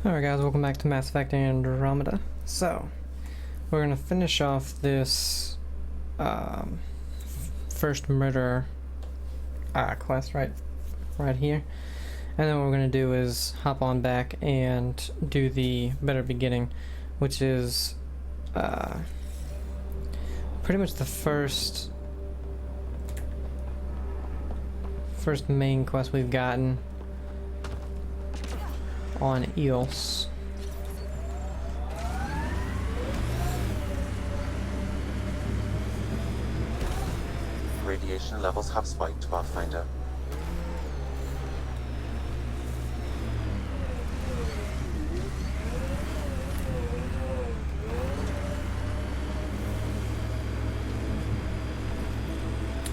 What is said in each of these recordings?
Alright guys, welcome back to Mass Effect Andromeda. So, we're gonna finish off this first murder quest right here. And then what we're gonna do is hop on back and do the better beginning, which is pretty much the first main quest we've gotten on Eos. Radiation levels have spiked, Pathfinder.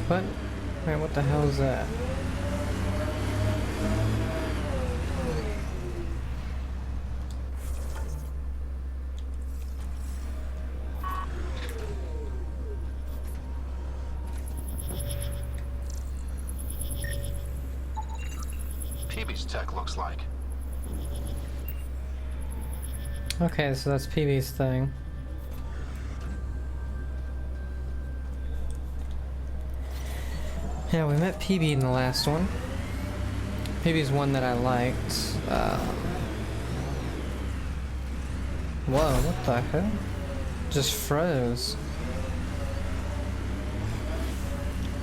What? Wait, what the hell is that? PB's tech looks like. Okay, so that's PB's thing. Yeah, we met PB in the last one. PB's one that I liked. Whoa, what the hell? Just froze.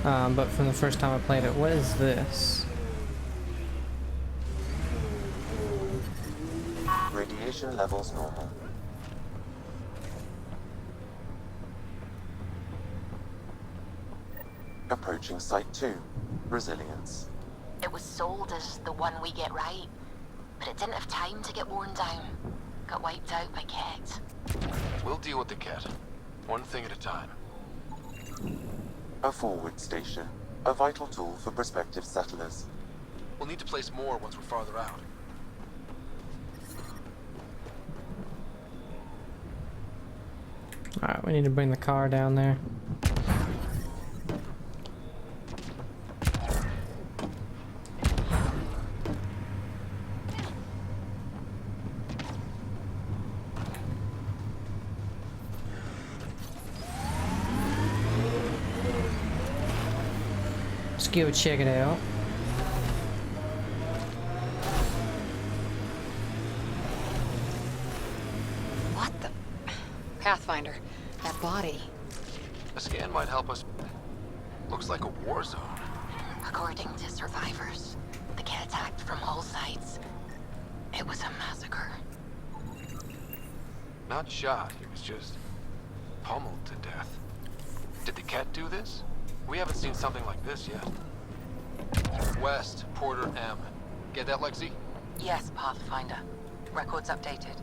But from the first time I played it, what is this? Radiation levels normal. Approaching Site 2. Resilience. It was sold as the one we get right, but it didn't have time to get worn down. Got wiped out by Ket. We'll deal with the Ket. One thing at a time. A forward station. A vital tool for prospective settlers. We'll need to place more once we're farther out. Alright, we need to bring the car down there. Let's go check it out. What the? Pathfinder, that body. A scan might help us. Looks like a war zone. According to survivors, the Ket attacked from all sides. It was a massacre. Not shot, he was just pummeled to death. Did the Ket do this? We haven't seen something like this yet. West, Porter M. Get that, Lexi? Yes, Pathfinder. Records updated.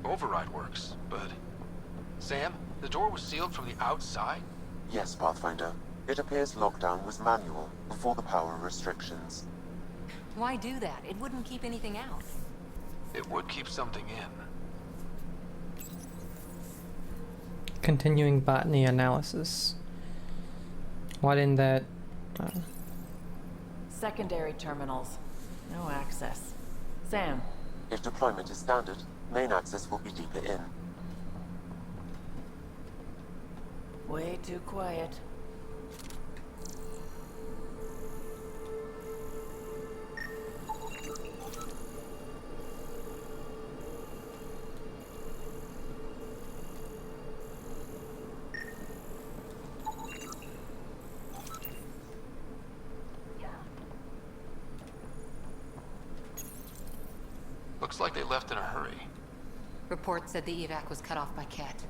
Override works, but... Sam, the door was sealed from the outside? Yes, Pathfinder. It appears lockdown was manual before the power restrictions. Why do that? It wouldn't keep anything out. It would keep something in. Continuing botany analysis. Why didn't that... Secondary terminals. No access. Sam. If deployment is standard, main access will be deeper in. Way too quiet. Looks like they left in a hurry. Report said the evac was cut off by Ket.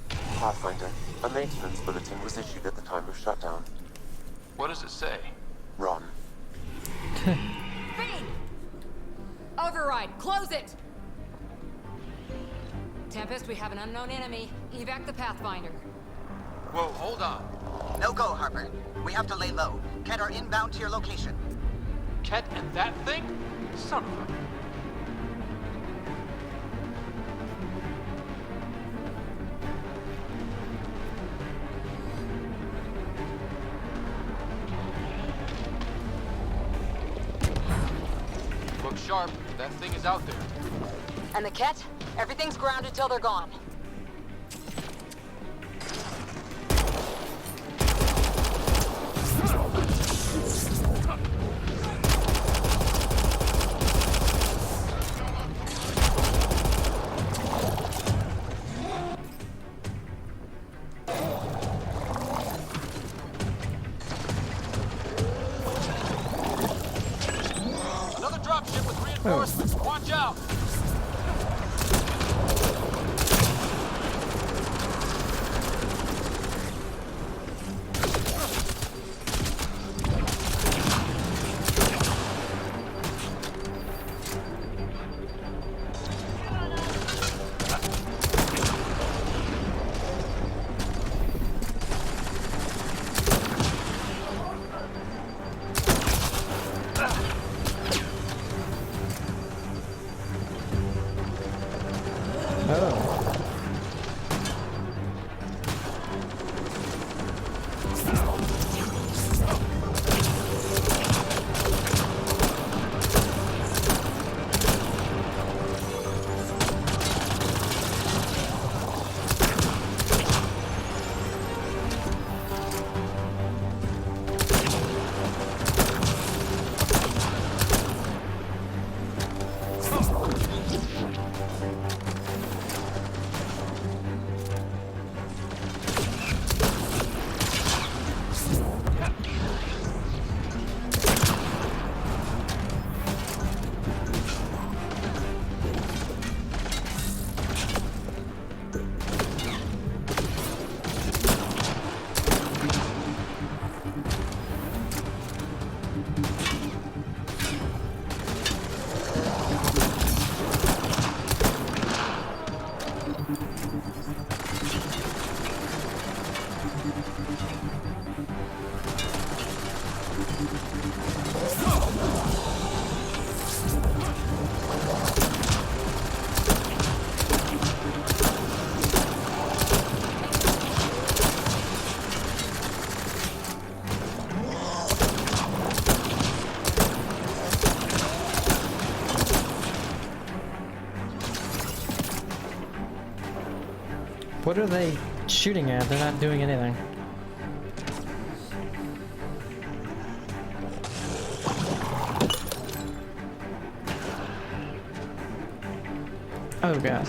Pathfinder, a maintenance bulletin was issued at the time of shutdown. What does it say? Run. Feed! Override! Close it! Tempest, we have an unknown enemy. Evac the Pathfinder. Whoa, hold on. No go, Harper. We have to lay low. Ket are inbound to your location. Ket and that thing? Son of a... sharp, that thing is out there. And the Ket? Everything's grounded till they're gone. Another dropship with reinforcements. Watch out! Oh. What are they shooting at? They're not doing anything. Oh god.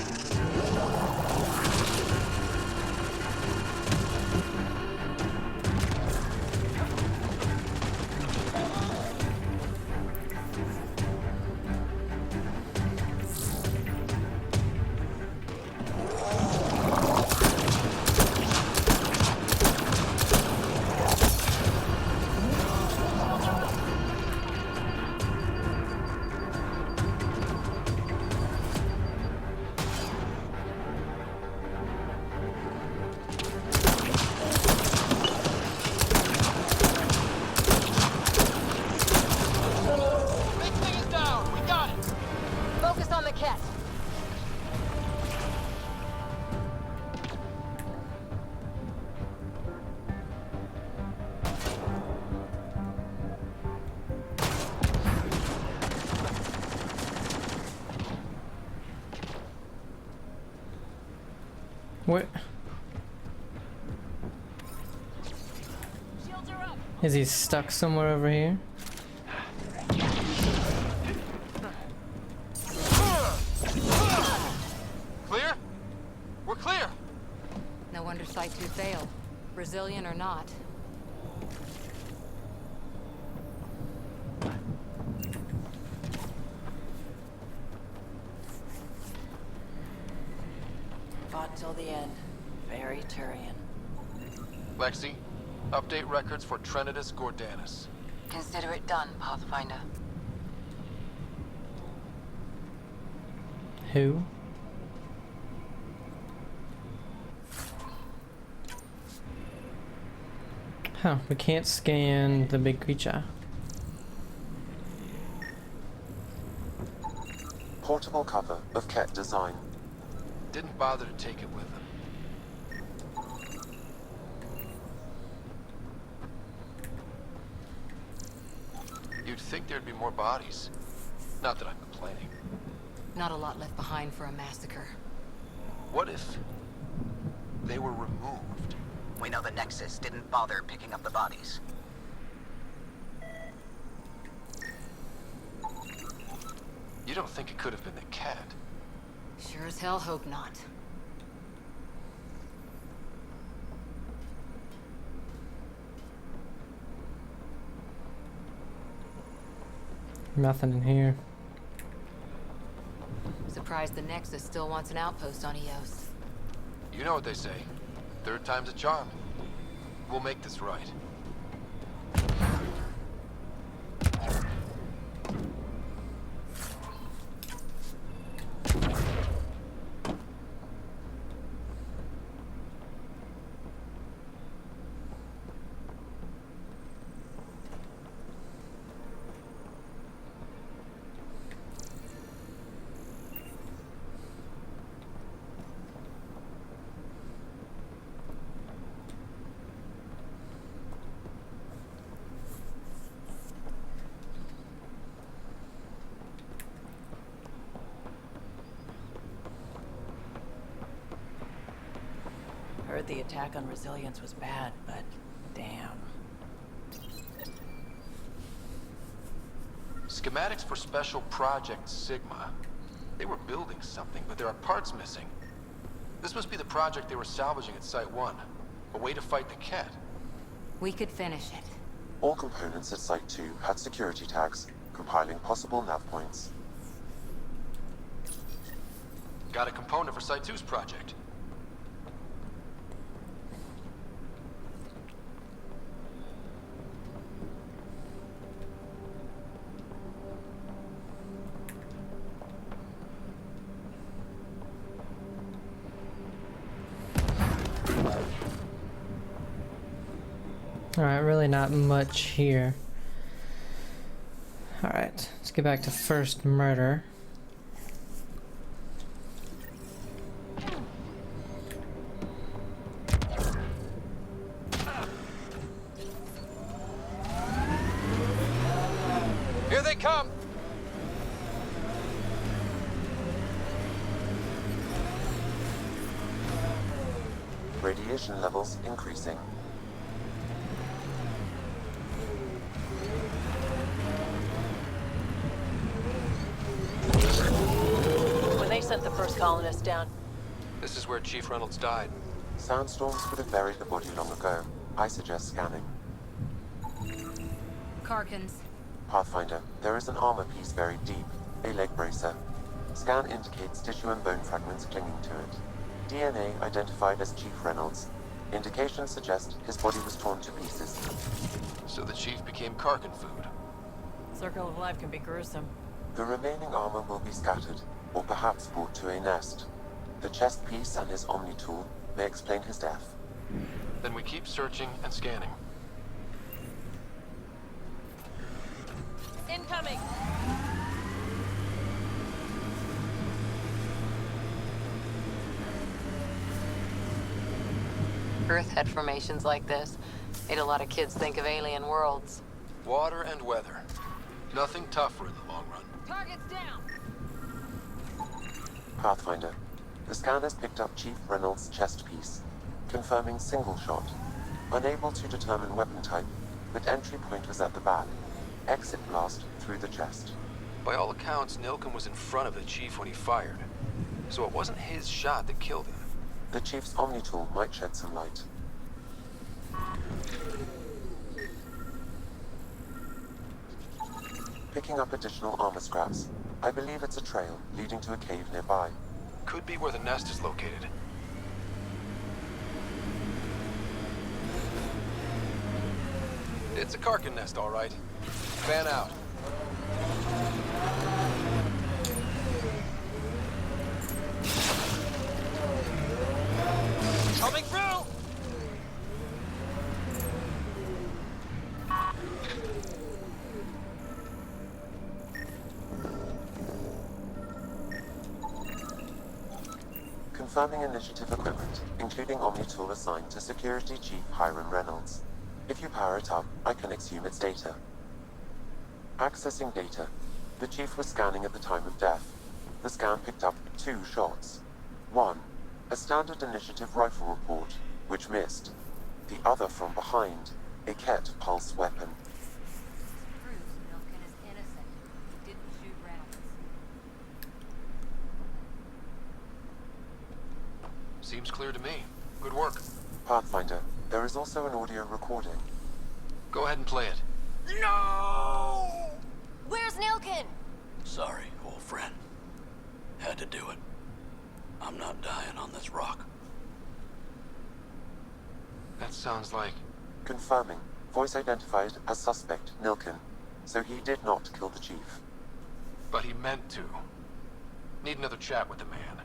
Big thing is down. We got it. Focus on the Ket. What? Is he stuck somewhere over here? Clear? We're clear. No wonder Site 2 failed. Brazilian or not. Fought till the end. Very Turian. Lexi, update records for Trinitas Gordanus. Consider it done, Pathfinder. Who? Huh, we can't scan the big creature. Portable cover of Ket design. Didn't bother to take it with them. You'd think there'd be more bodies. Not that I'm complaining. complaining. Not a lot left behind for a massacre. What if they were removed? We know the Nexus didn't bother picking up the bodies. You don't think it could have been the cat? Sure as hell hope not. Nothing in here. Surprised the Nexus still wants an outpost on Eos. You know what they say. Third time's a charm. We'll make this right. Heard the attack on Resilience was bad, but damn. Schematics for Special Project Sigma. They were building something, but there are parts missing. This must be the project they were salvaging at Site 1. A way to fight the cat. We could finish it. All components at Site 2 had security tags, compiling possible nav points. Got a component for Site 2's project. Alright, really not much here. Alright, let's get back to first murder. Here they come! Radiation levels increasing. When they sent the first colonists down, This is where Chief Reynolds died. Sandstorms would have buried the body long ago. I suggest scanning. Karkins. Pathfinder, there is an armor piece buried deep, a leg bracer. Scan indicates tissue and bone fragments clinging to it. DNA identified as Chief Reynolds. Indications suggest his body was torn to pieces. So the Chief became Karkin food. Circle of Life can be gruesome. The remaining armor will be scattered, or perhaps brought to a nest. The chest piece and his Omni tool may explain his death. Then we keep searching and scanning. Incoming! Earth had formations like this. Made a lot of kids think of alien worlds. Water and weather. Nothing tougher in the long run. Target's down! Pathfinder, the scanners picked up Chief Reynolds' chest piece, confirming single shot. Unable to determine weapon type, but entry point was at the back. Exit blast through the chest. By all accounts, Nilken was in front of the Chief when he fired. So it wasn't his shot that killed him. The Chief's Omni tool might shed some light. Picking up additional armor scraps. I believe it's a trail leading to a cave nearby. Could be where the nest is located. It's a Karkin nest, all right. Fan out. Coming through! Confirming initiative equipment, including Omni tool assigned to Security Chief Hiram Reynolds. If you power it up, I can exhume its data. Accessing data. The chief was scanning at the time of death. The scan picked up 2 shots. One, a standard initiative rifle report, which missed. The other from behind, a Ket pulse weapon. Proves Milken is innocent. He didn't shoot rabbits. Seems clear to me. Good work. Pathfinder, there is also an audio recording. Go ahead and play it. No! Where's Nilkin? Sorry, old friend. Had to do it. I'm not dying on this rock. That sounds like... Confirming. Voice identified as suspect Nilkin. So he did not kill the chief. But he meant to. Need another chat with the man.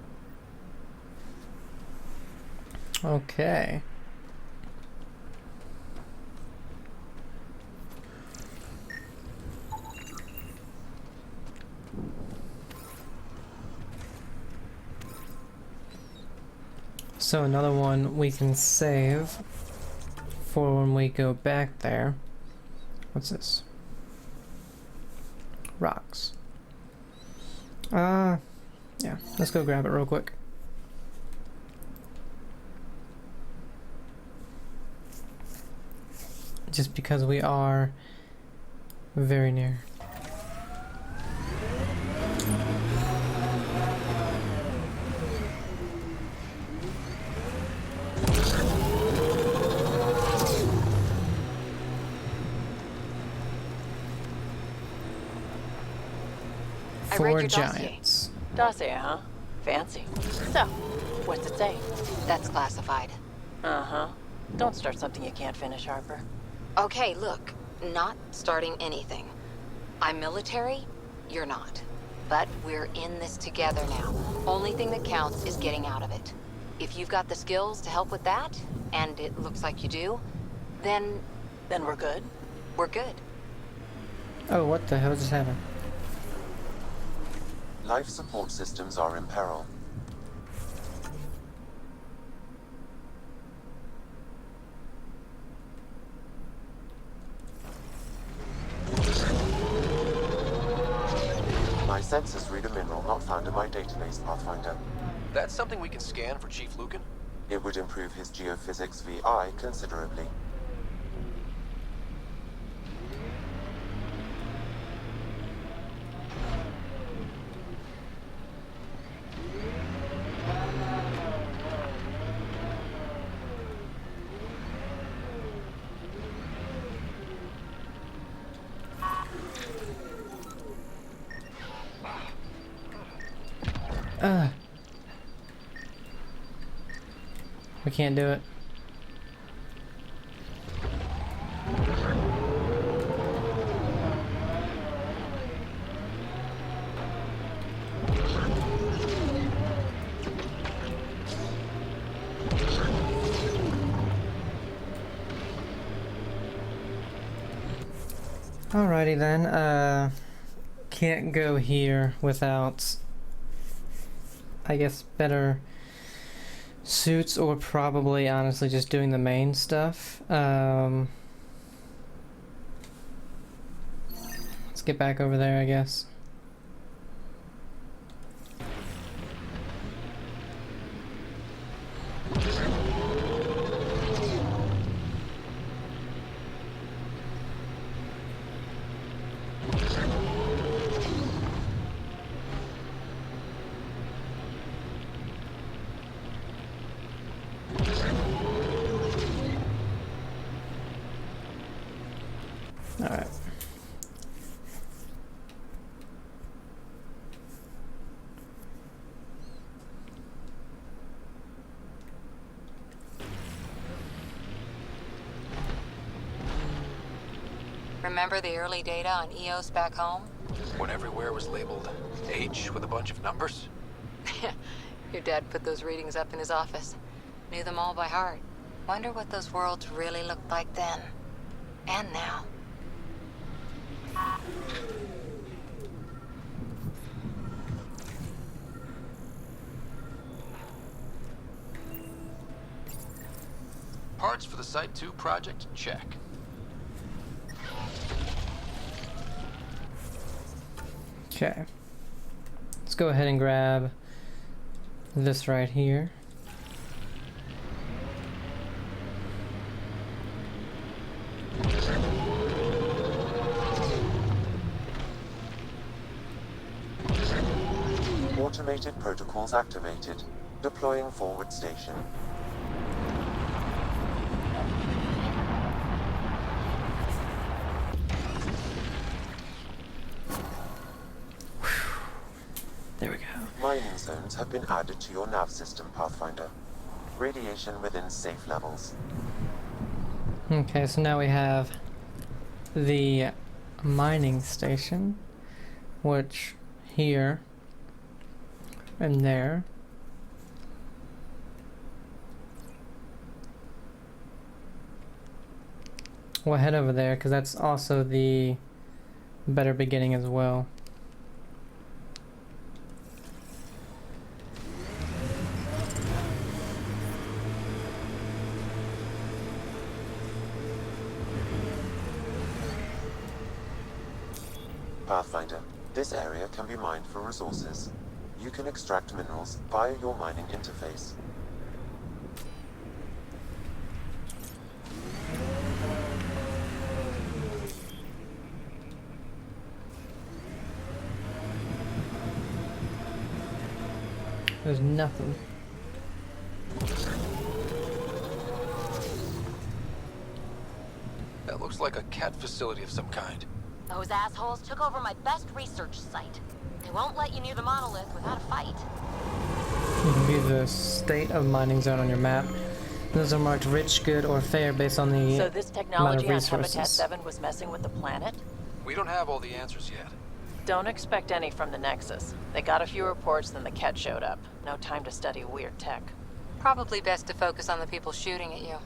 Okay. So another one we can save for when we go back there. What's this? Rocks. Yeah, let's go grab it real quick. Just because we are very near. I read Four your dossier. giants. Dossier, huh? Fancy. So, what's it say? That's classified. Uh-huh. Don't start something you can't finish, Harper. Okay, look, not starting anything. I'm military, you're not. But we're in this together now. Only thing that counts is getting out of it. If you've got the skills to help with that, and it looks like you do, then Then we're good? we're good. Oh, what the hell just happened? Life support systems are in peril. My sensors read a mineral not found in my database, Pathfinder. That's something we can scan for Chief Lucan? It would improve his geophysics VI considerably. We can't do it. Alrighty then, can't go here without, I guess, better suits, or probably honestly just doing the main stuff. Let's get back over there, I guess. Alright. Remember the early data on EOS back home? When everywhere was labeled H with a bunch of numbers? Your dad put those readings up in his office. Knew them all by heart. Wonder what those worlds really looked like then. And now. Parts for the Site 2 project? Check. Okay. Let's go ahead and grab this right here. Automated protocols activated. Deploying forward station. There we go. Mining zones have been added to your nav system, Pathfinder. Radiation within safe levels. Okay, so now we have the mining station, which here and there. We'll head over there because that's also the better beginning as well. Pathfinder, this area can be mined for resources. You can extract minerals via your mining interface. There's nothing. That looks like a cat facility of some kind. Those assholes took over my best research site. They won't let you near the monolith without a fight. You can view the state of mining zone on your map. Those are marked rich, good, or fair based on the So this amount technology of on Habitat resources. 7 was messing with the planet? We don't have all the answers yet. Don't expect any from the Nexus. They got a few reports, then the Ket showed up. No time to study weird tech. Probably best to focus on the people shooting at you.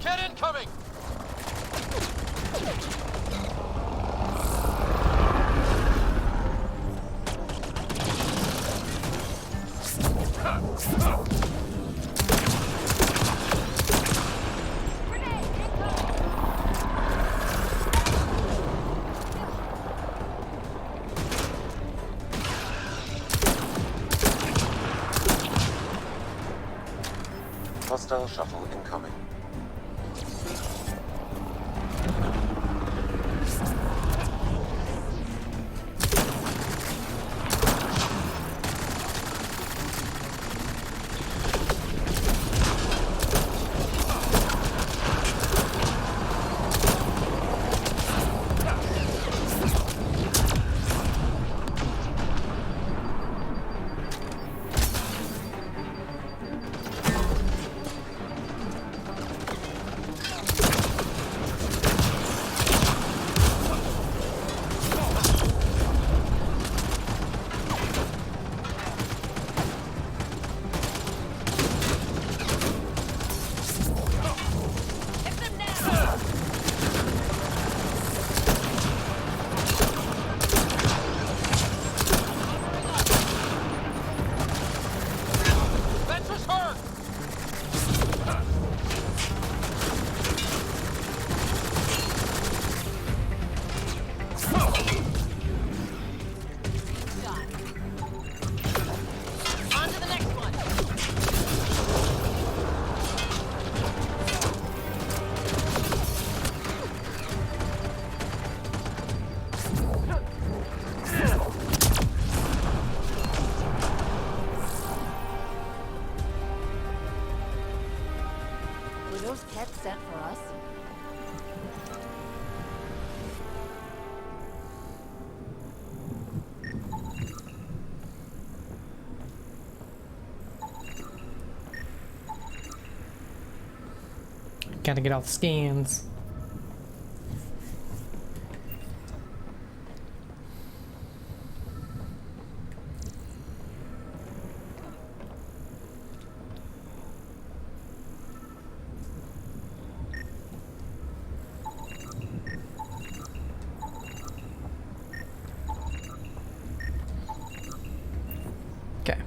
Cat incoming! Hostile shuttle incoming. Venture's hurt! On to the next one! Were those cats sent for us? Gotta get all the scans. Okay.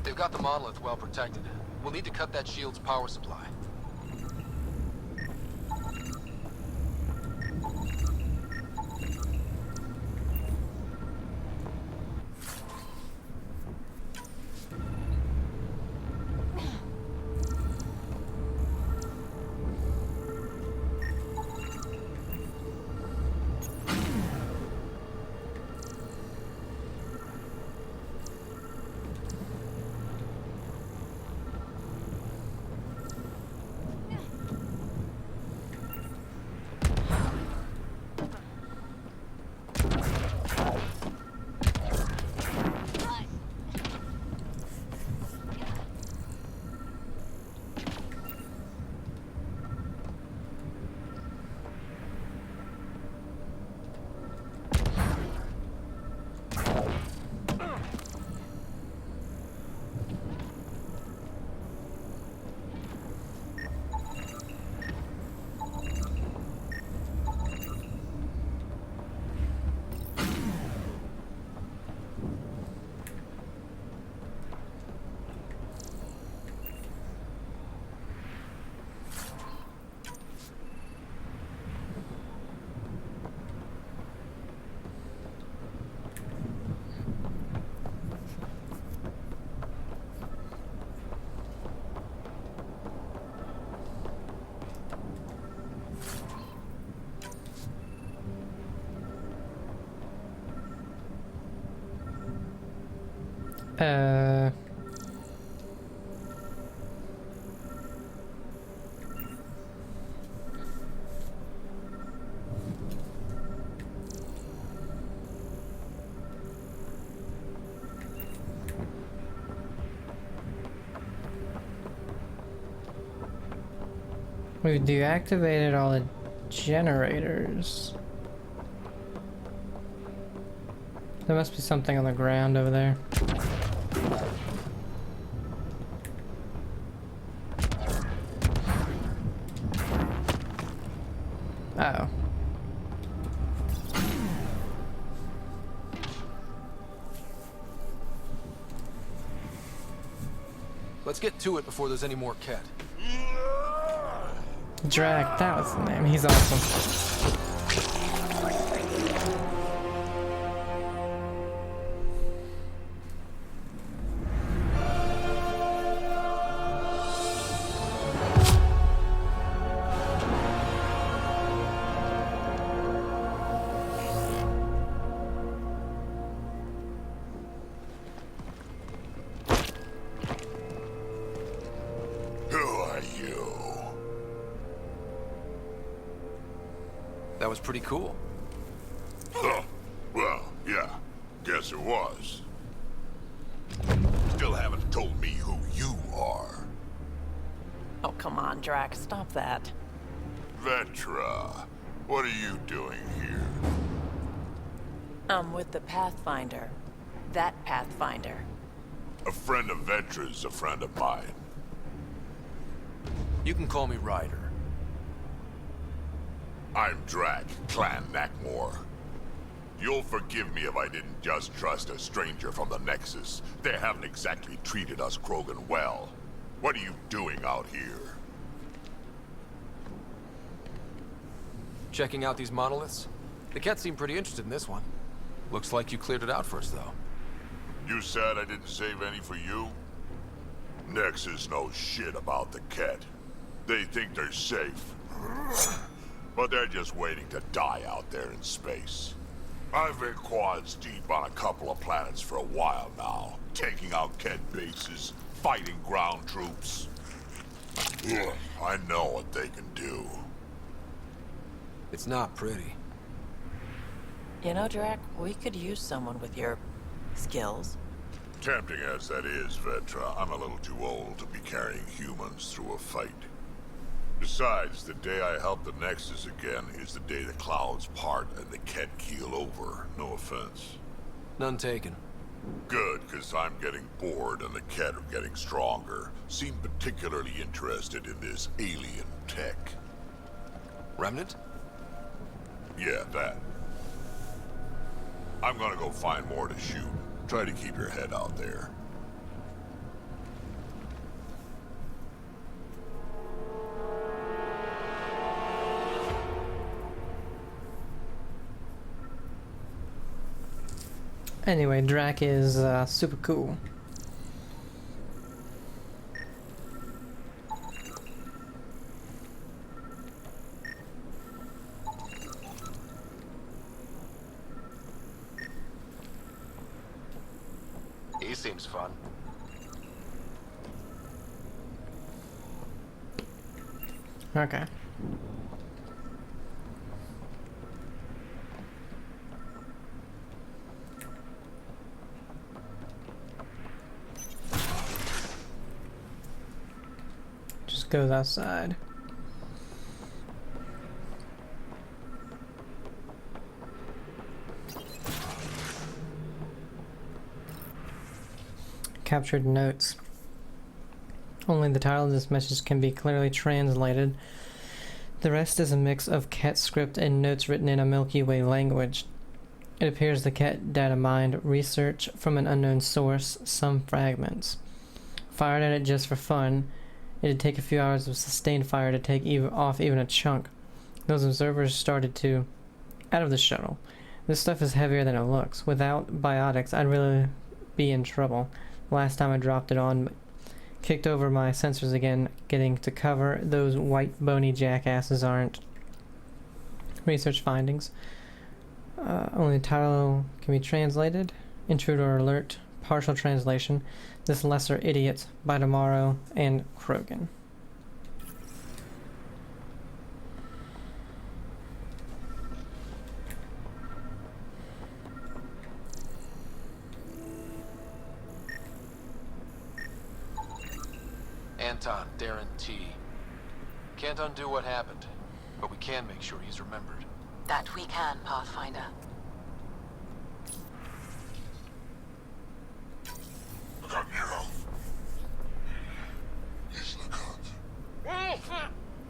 They've got the monolith well protected. We'll need to cut that shield's power supply. Uh, we've deactivated all the generators. There must be something on the ground over there. Oh. Let's get to it before there's any more Ket. Drac, that was the name. He's awesome. That was pretty cool. Huh. Well, yeah. Guess it was. Still haven't told me who you are. Oh, come on, Drac. Stop that. Vetra. What are you doing here? I'm with the Pathfinder. That Pathfinder. A friend of Vetra's a friend of mine. You can call me Ryder. I'm Drac, Clan Nakmor. You'll forgive me if I didn't just trust a stranger from the Nexus. They haven't exactly treated us Krogan well. What are you doing out here? Checking out these monoliths? The Ket seem pretty interested in this one. Looks like you cleared it out first, though. You said I didn't save any for you? Nexus knows shit about the Ket. They think they're safe. But they're just waiting to die out there in space. I've been quads deep on a couple of planets for a while now, taking out Ket bases, fighting ground troops. Ugh, I know what they can do. It's not pretty. You know, Drac, we could use someone with your skills. Tempting as that is, Vetra, I'm a little too old to be carrying humans through a fight. Besides, the day I help the Nexus again is the day the clouds part and the Ket keel over. No offense. None taken. Good, because I'm getting bored and the Ket are getting stronger. Seem particularly interested in this alien tech. Remnant? Yeah, that. I'm gonna go find more to shoot. Try to keep your head out there. Anyway, Drac is super cool. He seems fun. Okay. Just goes outside. Captured notes. Only the title of this message can be clearly translated. The rest is a mix of Ket script and notes written in a Milky Way language. It appears the Ket data mined research from an unknown source, some fragments. Fired at it just for fun, it'd take a few hours of sustained fire to take off even a chunk. Those observers started to... out of the shuttle. This stuff is heavier than it looks. Without biotics, I'd really be in trouble. Last time I dropped it on, kicked over my sensors again, getting to cover. Those white bony jackasses aren't. Research findings. Only the title can be translated. Intruder alert. Partial translation. This lesser idiot by tomorrow and Krogan. Anton, Darren T. Can't undo what happened, but we can make sure he's remembered. That we can, Pathfinder.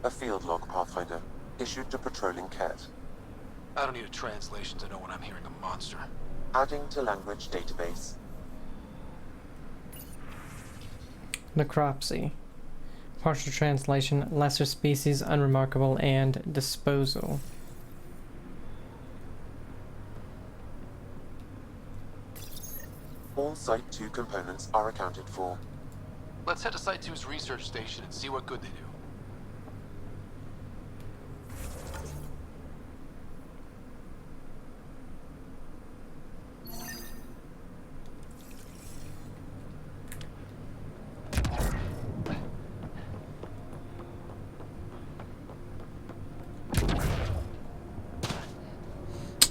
A field log, Pathfinder. Issued to patrolling Ket. I don't need a translation to know when I'm hearing a monster. Adding to language database. Necropsy. Partial translation, lesser species, unremarkable, and disposal. All Site 2 components are accounted for. Let's head to Site 2's research station and see what good they do.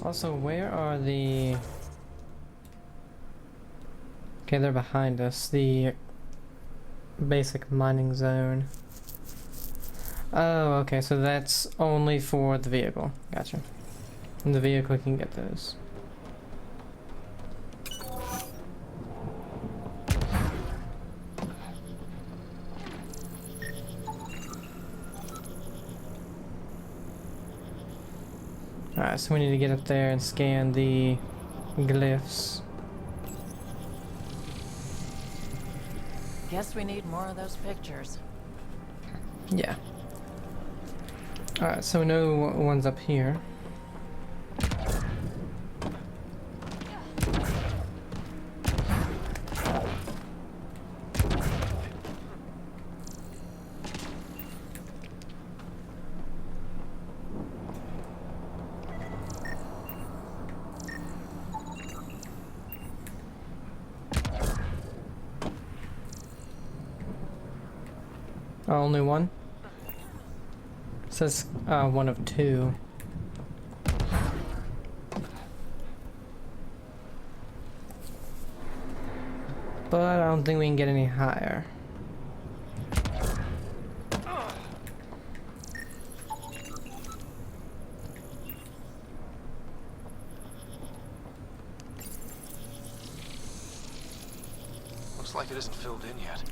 Also, where are the... Okay, they're behind us. The basic mining zone. Oh, okay, so that's only for the vehicle. Gotcha. And the vehicle can get those. Alright, so we need to get up there and scan the glyphs. Guess we need more of those pictures. Yeah. Alright, so we know one's up here. Oh, only one? It says one of two. But I don't think we can get any higher. Looks like it isn't filled in yet.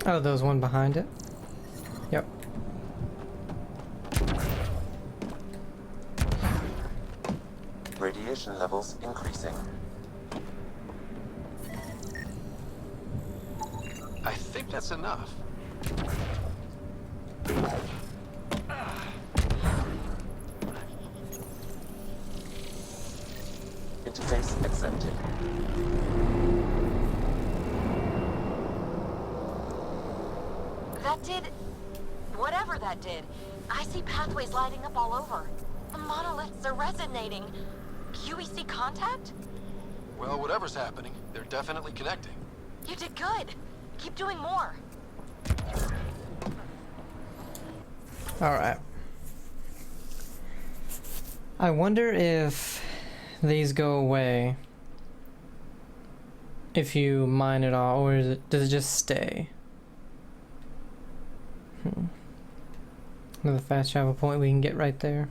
Oh, there was one behind it. Yep. Radiation levels increasing. I think that's enough. Interface accepted. That did... whatever that did. I see pathways lighting up all over. The monoliths are resonating. QEC contact? Well, whatever's happening, they're definitely connecting. You did good. Keep doing more. Alright. I wonder if these go away if you mine it all, or does it just stay? Another fast travel point we can get right there.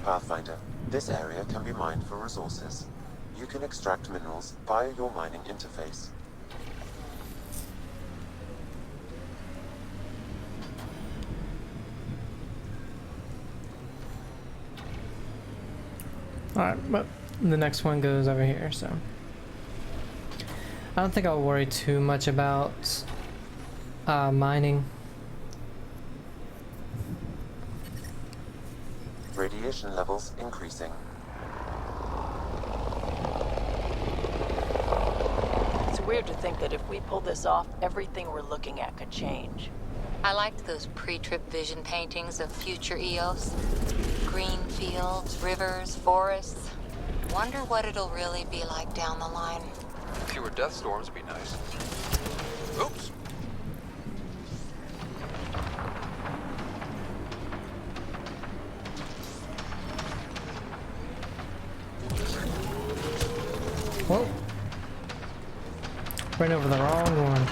Pathfinder, this area can be mined for resources. You can extract minerals via your mining interface. Alright, but the next one goes over here, so I don't think I'll worry too much about mining. Radiation levels increasing. It's weird to think that if we pull this off, everything we're looking at could change. I liked those pre-trip vision paintings of future Eos. Green fields, rivers, forests. Wonder what it'll really be like down the line. Fewer death storms would be nice. Oops. Whoa. Ran over the wrong one.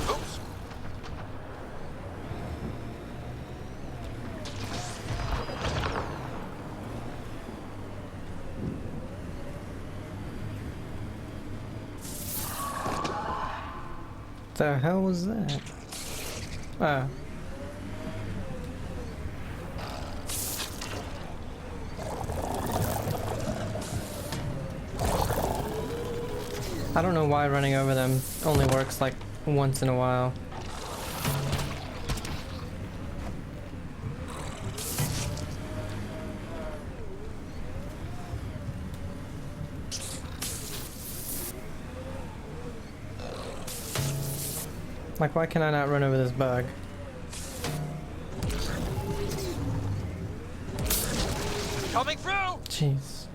Oops. The hell was that? Ah. I don't know why running over them only works like once in a while. Like, why can I not run over this bug? Coming through! Jeez.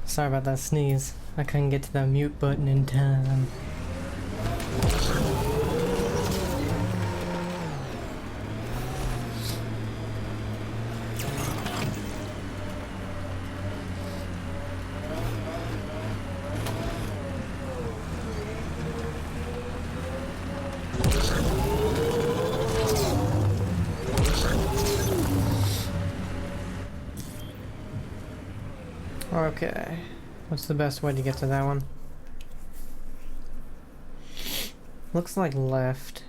Sorry about that sneeze. I couldn't get to the mute button in time. Okay. What's the best way to get to that one? Looks like left.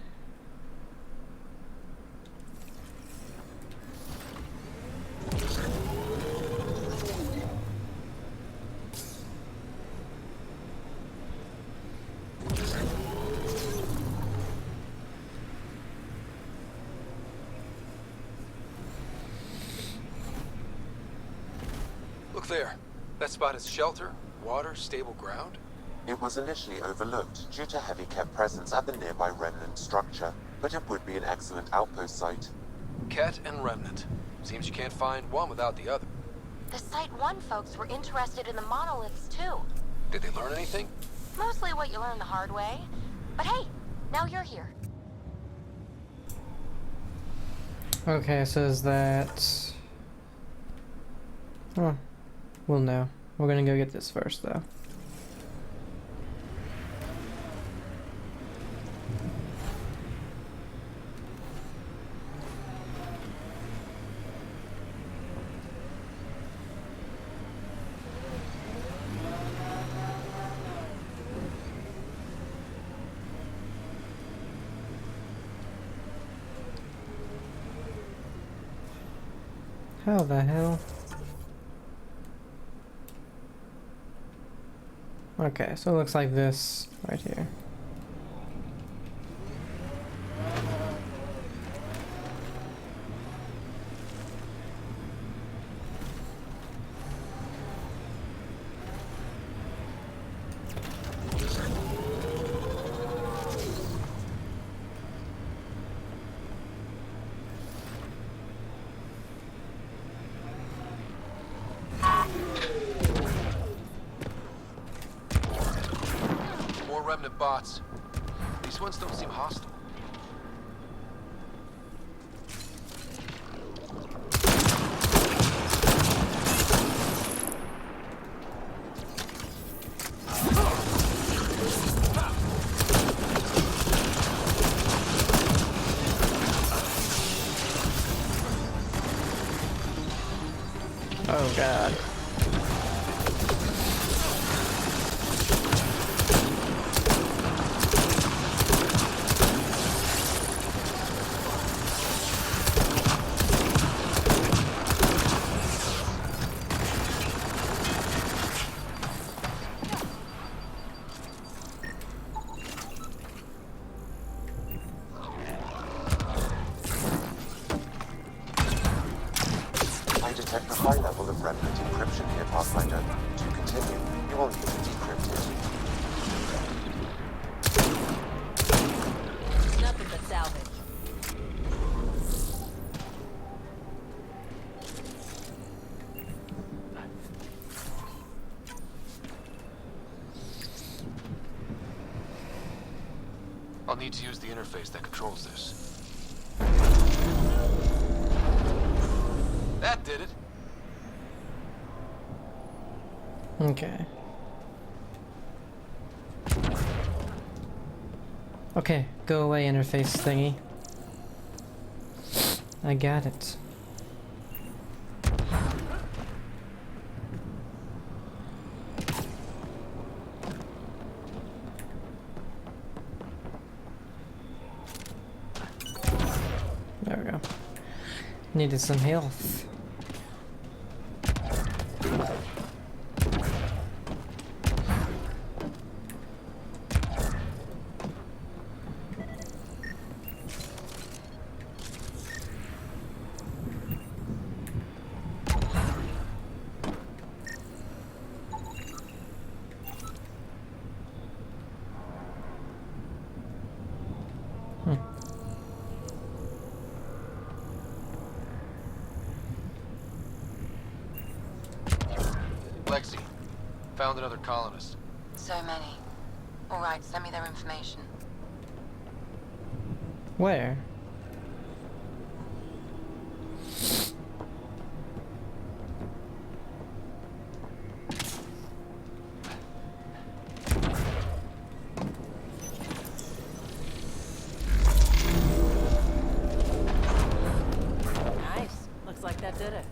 Look there. That spot is shelter, water, stable ground. It was initially overlooked due to heavy Ket presence at the nearby remnant structure, but it would be an excellent outpost site. Ket and Remnant. Seems you can't find one without the other. The Site 1 folks were interested in the monoliths, too. Did they learn anything? Mostly what you learn the hard way. But hey, now you're here. Okay, so is that... Oh, we'll know. We're gonna go get this first, though. How the hell? Okay, so it looks like this right here. More Remnant bots. These ones don't seem hostile. Oh god. I detect a high level of remnant encryption here, Pathfinder. To continue, you will need to decrypt it. Nothing but salvage. I'll need to use the interface that controls this. That did it. Okay. Okay, go away, interface thingy. I got it. There we go. Needed some health. Found another colonist. So many. All right, send me their information. Where? Nice. Looks like that did it.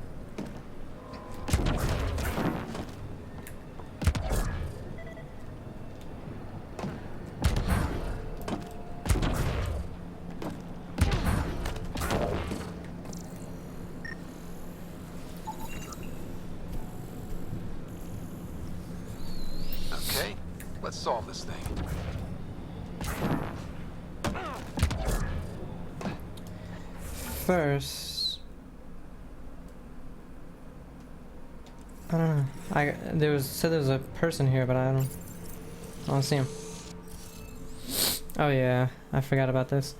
Okay, let's solve this thing. First, I don't know. There was a person here, but I don't see him. Oh yeah, I forgot about this.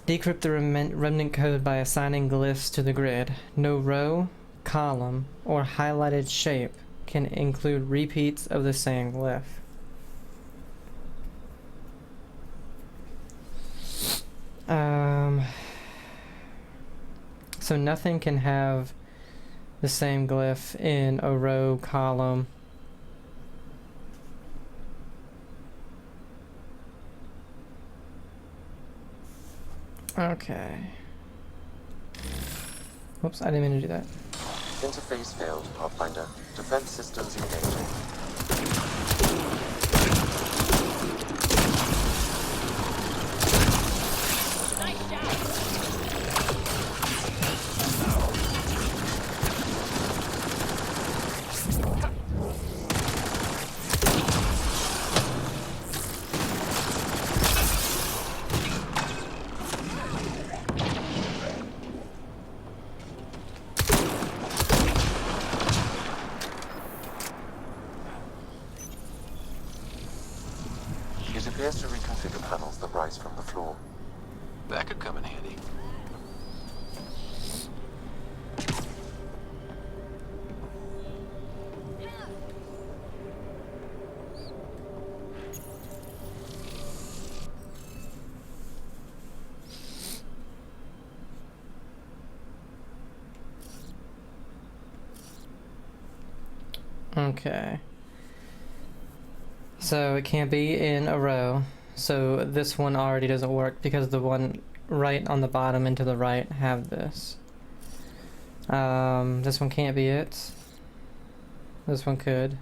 Decrypt the remnant code by assigning glyphs to the grid. No row, column, or highlighted shape can include repeats of the same glyph. So nothing can have the same glyph in a row, column. Okay. Whoops, I didn't mean to do that. Interface failed, Pathfinder. Defense systems engaging. It appears to reconfigure panels that rise from the floor. That could come in handy. Okay. So it can't be in a row. So this one already doesn't work because the one right on the bottom and to the right have this. This one can't be it. This one could.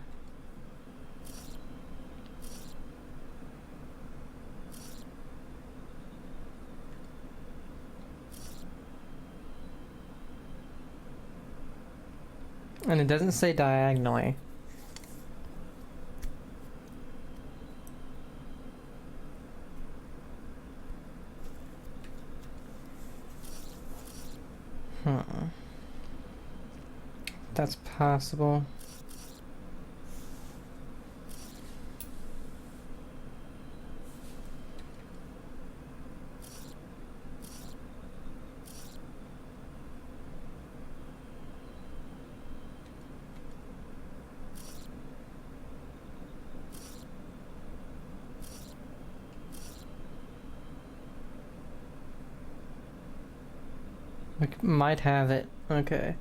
And it doesn't say diagonally. That's possible. We might have it. Okay.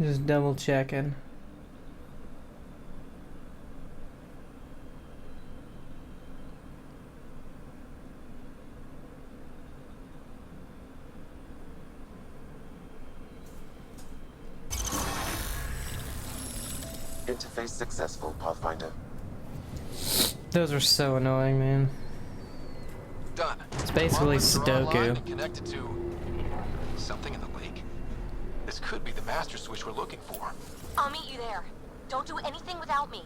Just double checking. Interface successful, Pathfinder. Those are so annoying, man. Done. It's basically Monoliths are online Sudoku. and connected to something in the lake. This could be the master switch we're looking for. I'll meet you there. Don't do anything without me.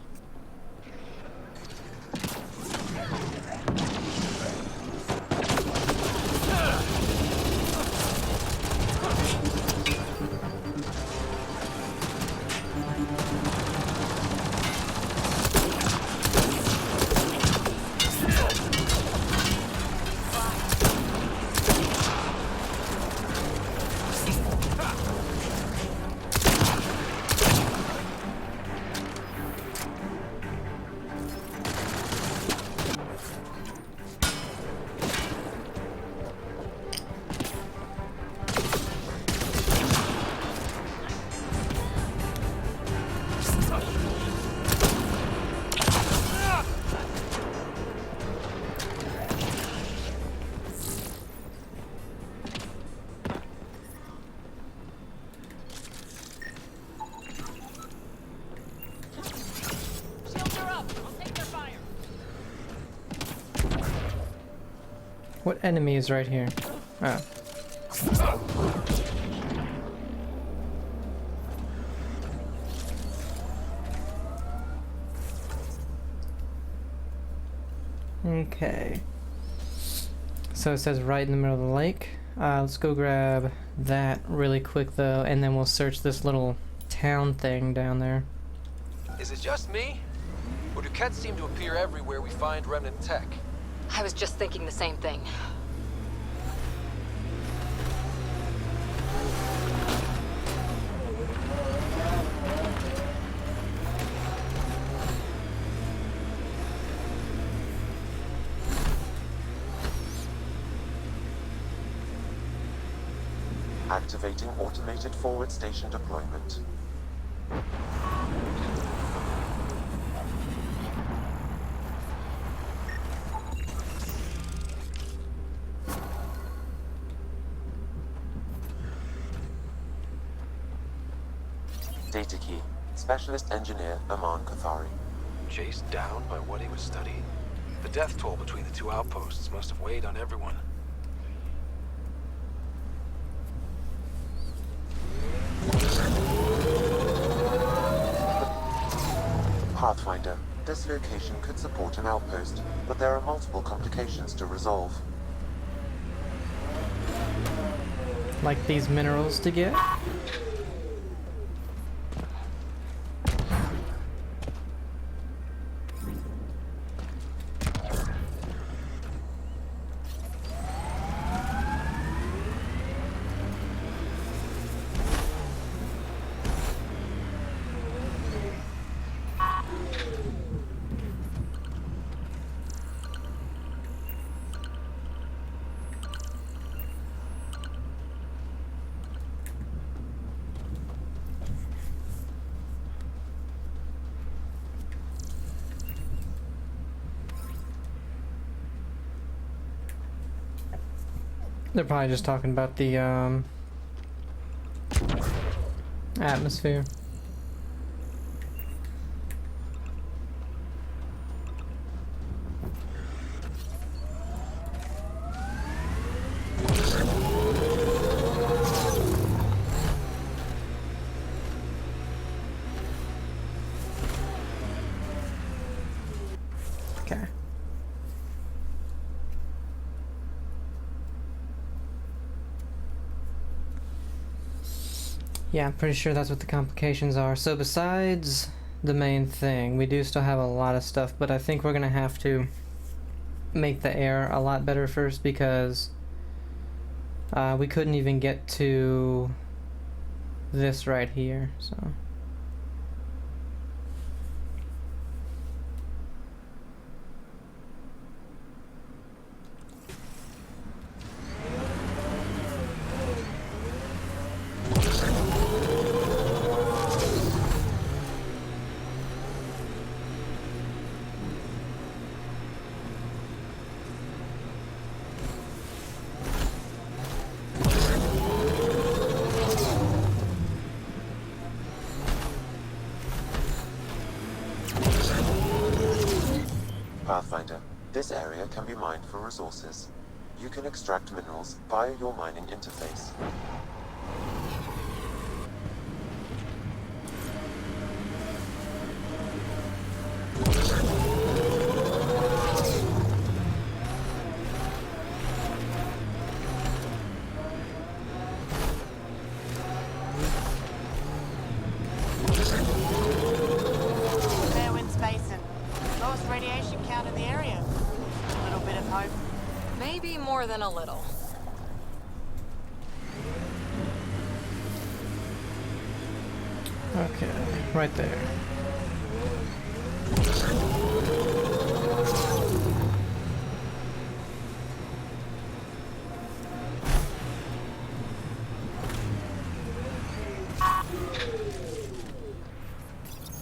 enemy is right here. Oh. Okay. So it says right in the middle of the lake. Let's go grab that really quick though, and then we'll search this little town thing down there. Is it just me? Or do Kets seem to appear everywhere we find remnant tech? I was just thinking the same thing. Activating automated forward station deployment. Data key. Specialist Engineer Aman Kathari. Chased down by what he was studying? The death toll between the two outposts must have weighed on everyone. Pathfinder. This location could support an outpost, but there are multiple complications to resolve. Like these minerals to get. They're probably just talking about the atmosphere. Okay. Yeah, I'm pretty sure that's what the complications are. So besides the main thing, we do still have a lot of stuff, but I think we're gonna have to make the air a lot better first because we couldn't even get to this right here, so. Pathfinder. This area can be mined for resources. You can extract minerals via your mining interface. Fairwind's Basin. Lowest radiation count in the area. A little bit of hope. Maybe more than a little. Okay, right there.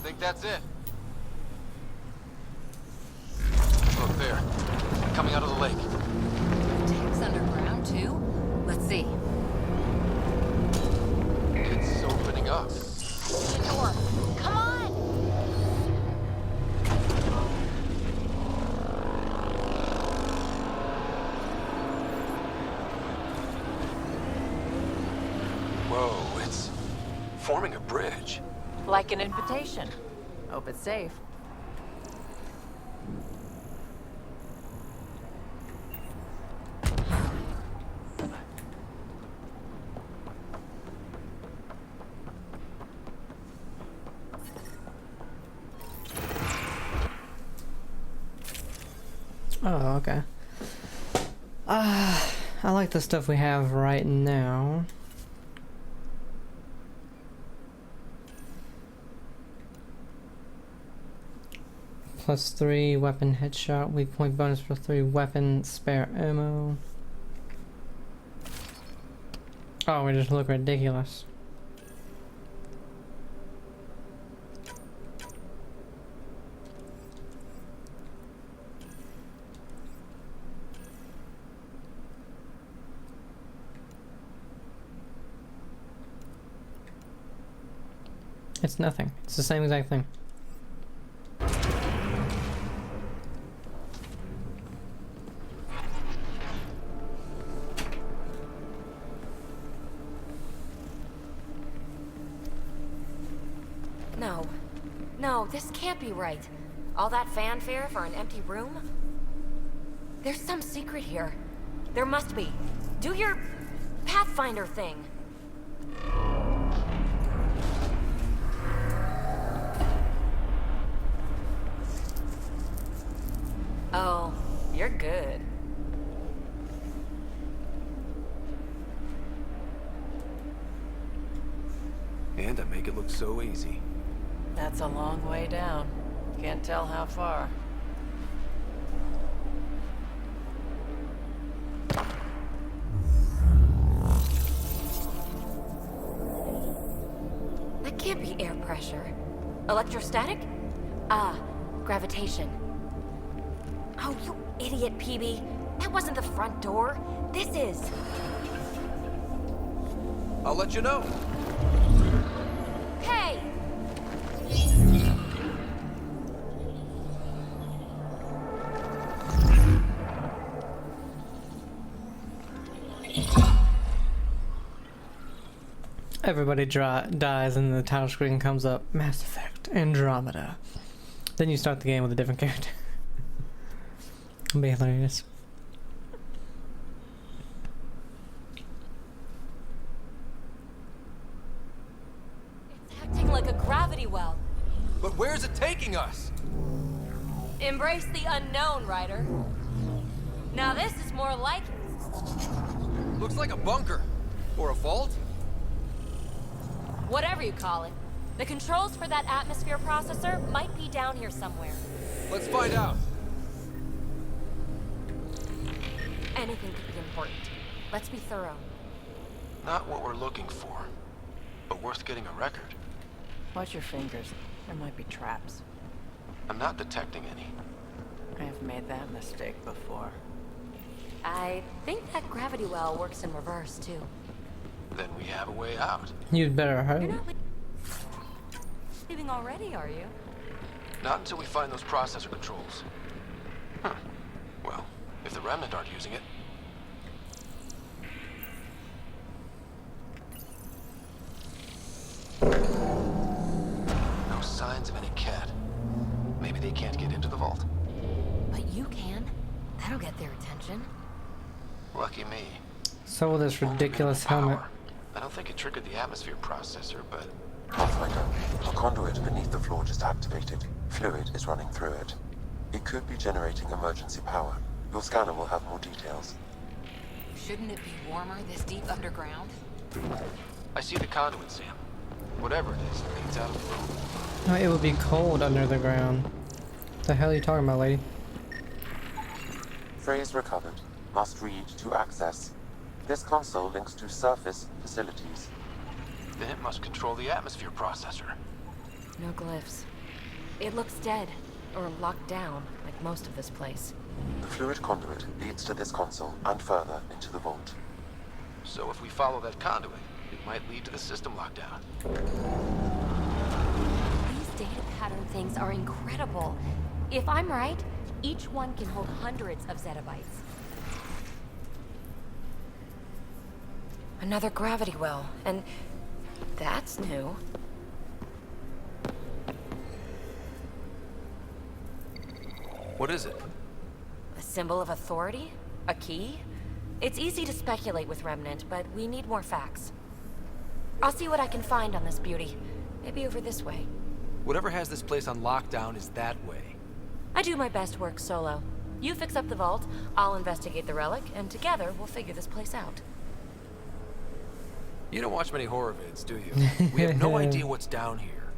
Think that's it? Look there. Coming out of the lake. Tech's underground too? Let's see. It's opening up. The door. Come on! Whoa, it's forming a bridge. Like an invitation. Hope it's safe. Oh, okay. I like the stuff we have right now. +3 weapon headshot, weak point bonus for 3 weapon spare ammo. Oh, we just look ridiculous. It's nothing. It's the same exact thing. No, this can't be right. All that fanfare for an empty room? There's some secret here. There must be. Do your Pathfinder thing. Oh, you're good. And I make it look so easy. That's a long way down. Can't tell how far. That can't be air pressure. Electrostatic? Ah, gravitation. Oh, you idiot, PB. That wasn't the front door. This is. I'll let you know. Hey! Everybody dies and the title screen comes up. Mass Effect Andromeda. Then you start the game with a different character. It'll be hilarious. It's acting like a gravity well. But where's it taking us? Embrace the unknown, Ryder. Now this is more like it. Looks like a bunker. Or a vault? Whatever you call it. The controls for that atmosphere processor might be down here somewhere. Let's find out. Anything could be important. Let's be thorough. Not what we're looking for, but worth getting a record. Watch your fingers. There might be traps. I'm not detecting any. I have made that mistake before. I think that gravity well works in reverse, too. Then we have a way out. You'd better You're hurry. not leaving already, are you? Not until we find those processor controls. Huh. Well, if the Remnant aren't using it. No signs of any cat. Maybe they can't get into the vault. But you can. That'll get their attention. Lucky me. So will this ridiculous Power. helmet. I don't think it triggered the atmosphere processor, but Pathfinder, a conduit beneath the floor just activated. Fluid is running through it. It could be generating emergency power. Your scanner will have more details. Shouldn't it be warmer this deep underground? I see the conduit, Sam. Whatever it is, it leads out of the room. No, it would be cold under the ground. The hell are you talking about, lady? Phrase recovered. Must read to access. This console links to surface facilities. Then it must control the atmosphere processor. No glyphs. It looks dead, or locked down, like most of this place. The fluid conduit leads to this console and further into the vault. So if we follow that conduit, it might lead to the system lockdown. These data pattern things are incredible. If I'm right, each one can hold hundreds of zettabytes. Another gravity well, and that's new. What is it? A symbol of authority? A key? It's easy to speculate with Remnant, but we need more facts. I'll see what I can find on this beauty. Maybe over this way. Whatever has this place on lockdown is that way. I do my best work solo. You fix up the vault, I'll investigate the relic, and together we'll figure this place out. You don't watch many horror vids, do you? We have no idea what's down here.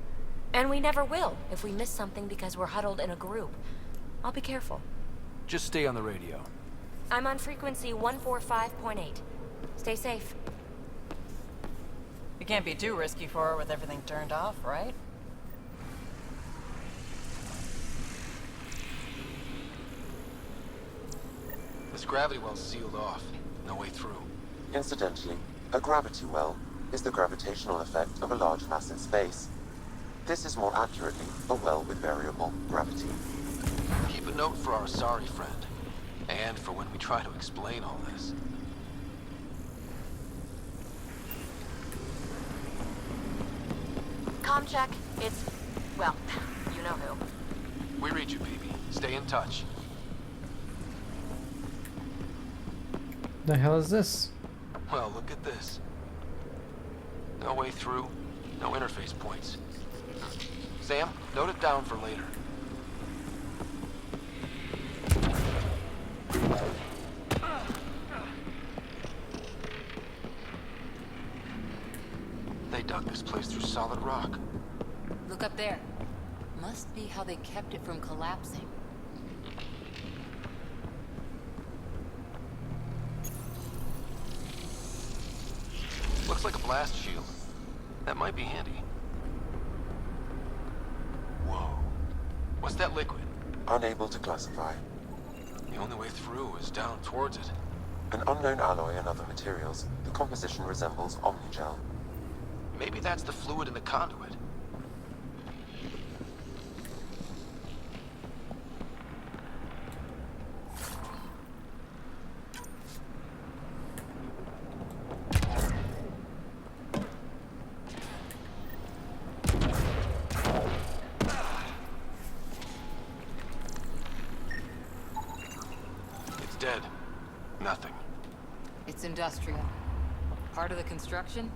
And we never will if we miss something because we're huddled in a group. I'll be careful. Just stay on the radio. I'm on frequency 145.8. Stay safe. You can't be too risky for her with everything turned off, right? This gravity well's sealed off. No way through. Incidentally, a gravity well is the gravitational effect of a large mass in space. This is more accurately a well with variable gravity. Keep a note for our sorry friend. And for when we try to explain all this. Comm check. It's... well, you know who. We read you, baby. Stay in touch. The hell is this? Well, look at this. No way through. No interface points. Sam, note it down for later. They dug this place through solid rock. Look up there. Must be how they kept it from collapsing. Looks like a blast shield. That might be handy. Whoa. What's that liquid? Unable to classify. The only way through is down towards it. An unknown alloy and other materials. The composition resembles omnigel. Maybe that's the fluid in the conduit. It's dead. Nothing. It's industrial. Part of the construction?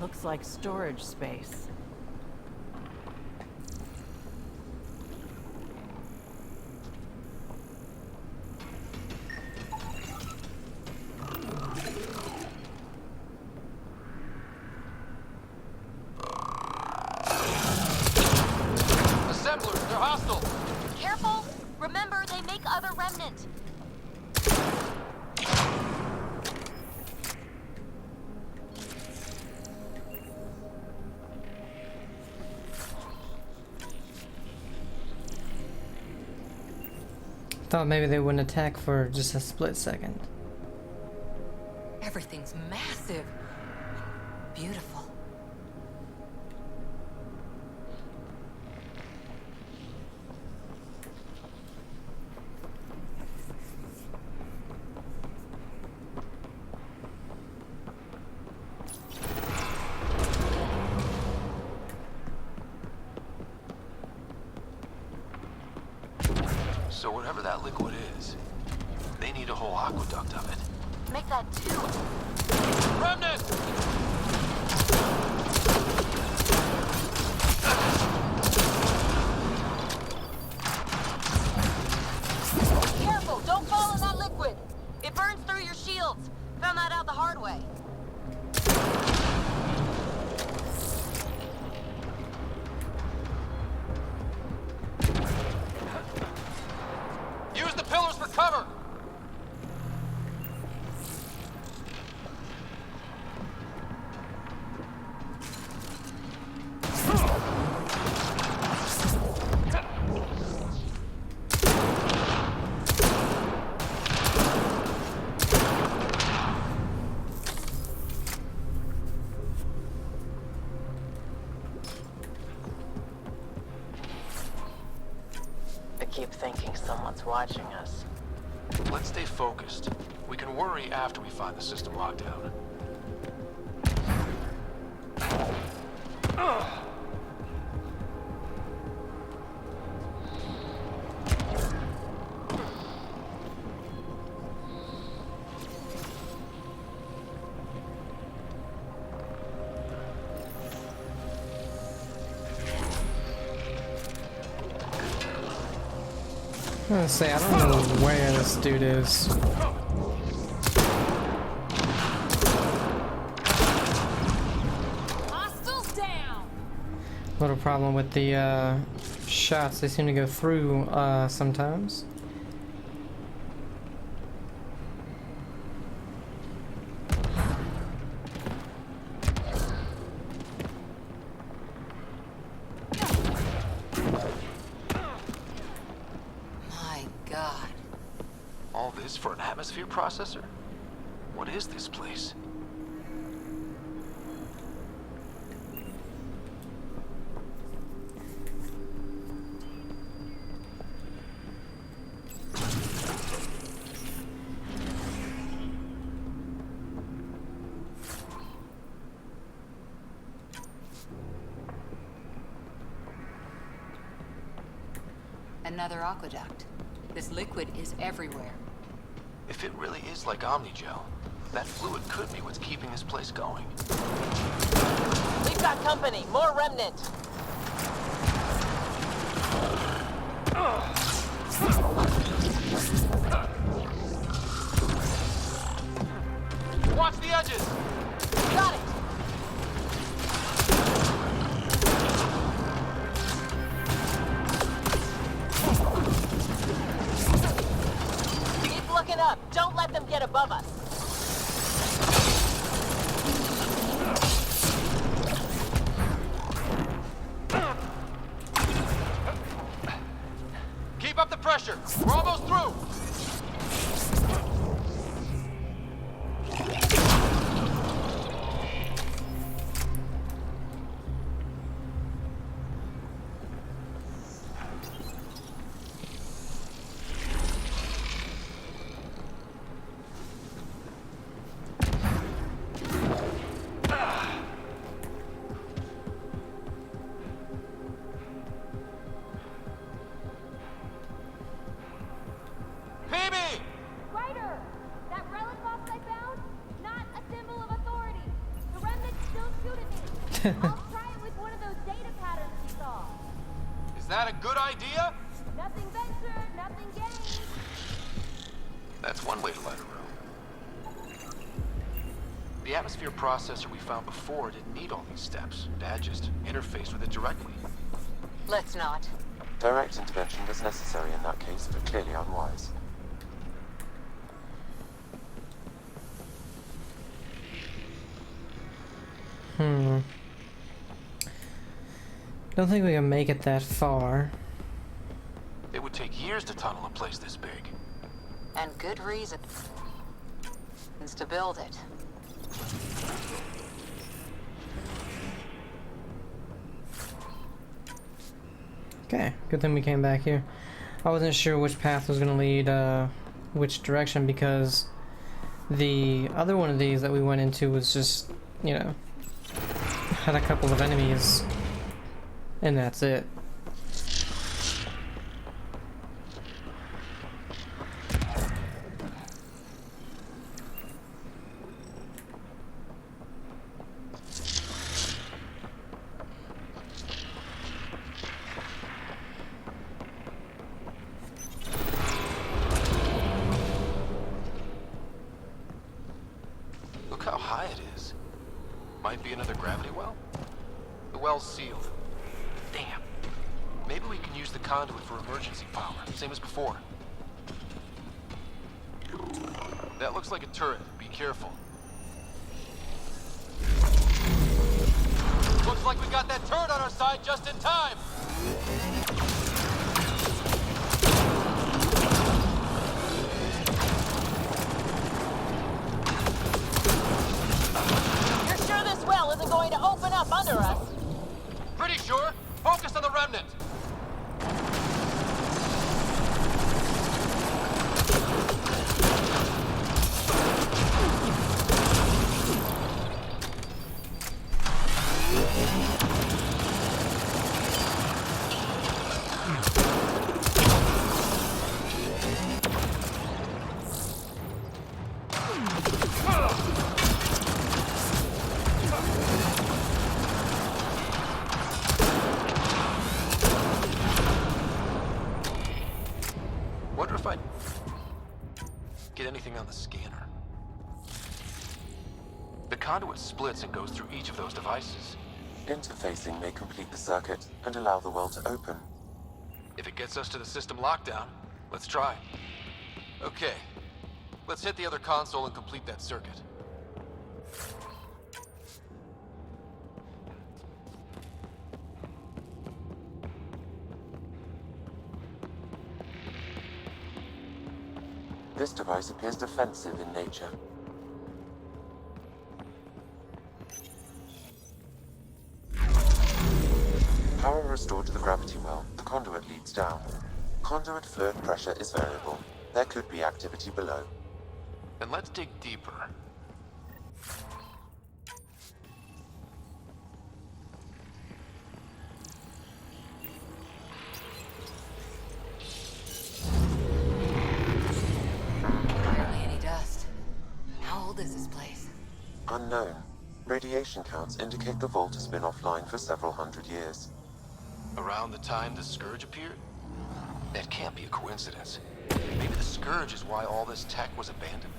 Looks like storage space. Assemblers, they're hostile! Careful! Remember, they make other Remnant. Thought maybe they wouldn't attack for just a split second. Everything's massive. Beautiful. So whatever that liquid is, they need a whole aqueduct of it. Make that two. Remnant! Careful! Don't fall in that liquid! It burns through your shields. Found that out the hard way. Use the pillars for cover! keep thinking someone's watching us. Let's stay focused. We can worry after we find the system lockdown. I'm gonna say, I don't know where this dude is. Hostiles down. Little problem with the shots, they seem to go through sometimes. My God. All this for an atmosphere processor? What is this place? Another aqueduct. This liquid is everywhere. If it really is like Omnigel, that fluid could be what's keeping this place going. We've got company. More remnant. Watch the edges! Got it. Keep looking up. Don't let them get above us. Keep up the pressure! We're almost through! Ryder! That relic box I found? Not a symbol of authority. The remnants still shoot at me. I'll try it with one of those data patterns you saw. Is that a good idea? Nothing ventured, nothing gained. That's one way to let her know. The atmosphere processor we found before didn't need all these steps. Dad just interfaced with it directly. Let's not. Direct intervention was necessary in that case, but clearly unwise. Don't think we can make it that far. It would take years to tunnel a place this big. And good reason to build it. Okay, good thing we came back here. I wasn't sure which path was gonna lead which direction because the other one of these that we went into was just, you know, had a couple of enemies and that's it. Look how high it is. Might be another gravity well? The well's sealed. Damn. Maybe we can use the conduit for emergency power, same as before. That looks like a turret. Be careful. Looks like we got that turret on our side just in time! You're sure this well isn't going to open up under us? Pretty sure. Focus on the remnant. indicate anything on the scanner. The conduit splits and goes through each of those devices. Interfacing may complete the circuit and allow the well to open. If it gets us to the system lockdown, let's try. Okay, let's hit the other console and complete that circuit. This device appears defensive in nature. Power restored to the gravity well, the conduit leads down. Conduit fluid pressure is variable. There could be activity below. Then let's dig deeper. Barely any dust. How old is this place? Unknown. Radiation counts indicate the vault has been offline for several hundred years. Around the time the Scourge appeared? That can't be a coincidence. Maybe the Scourge is why all this tech was abandoned.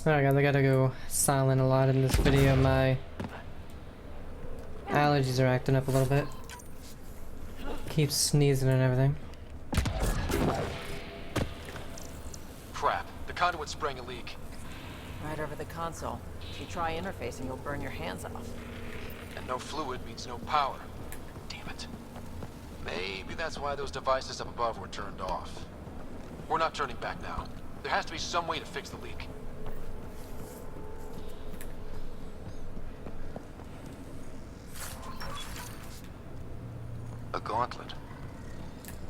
Alright guys, I gotta go silent a lot in this video. My allergies are acting up a little bit. Keep sneezing and everything. Crap, the conduit sprang a leak. Right over the console. If you try interfacing, you'll burn your hands off. And no fluid means no power. Damn it. Maybe that's why those devices up above were turned off. We're not turning back now. There has to be some way to fix the leak. A gauntlet.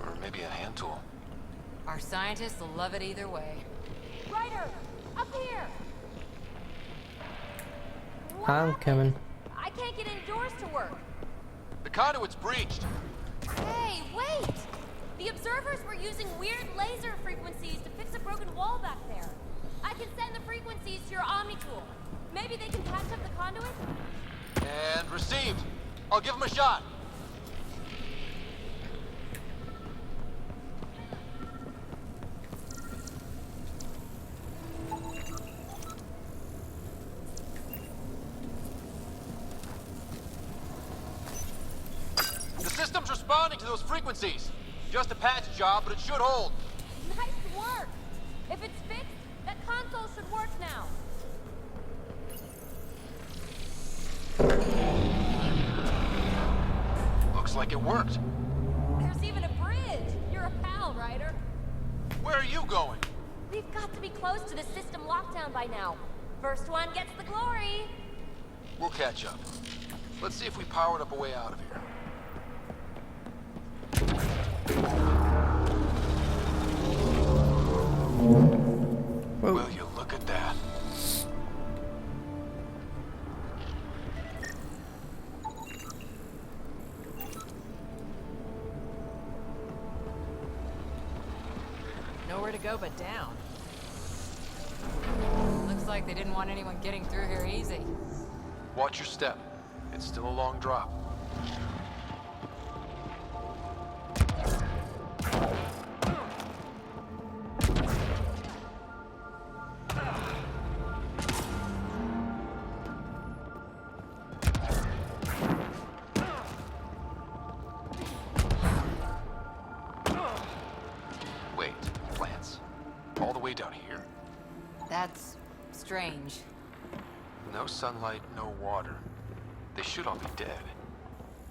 Or maybe a hand tool. Our scientists will love it either way. Ryder! Up here! I'm coming. I can't get indoors to work. The conduit's breached. Hey, wait! The observers were using weird laser frequencies to fix a broken wall back there. I can send the frequencies to your Omni tool. Maybe they can patch up the conduit? And received. I'll give him a shot. The system's responding to those frequencies. Just a patch job, but it should hold. Nice work! If it's fixed, that console should work now. Looks like it worked. There's even a bridge. You're a pal, Ryder. Where are you going? We've got to be close to the system lockdown by now. First one gets the glory. We'll catch up. Let's see if we powered up a way out of here. Whoa. Will you look at that? Nowhere to go but down. Looks like they didn't want anyone getting through here easy. Watch your step. It's still a long drop. Wait, plants. All the way down here? That's strange. No sunlight, no water. They should all be dead.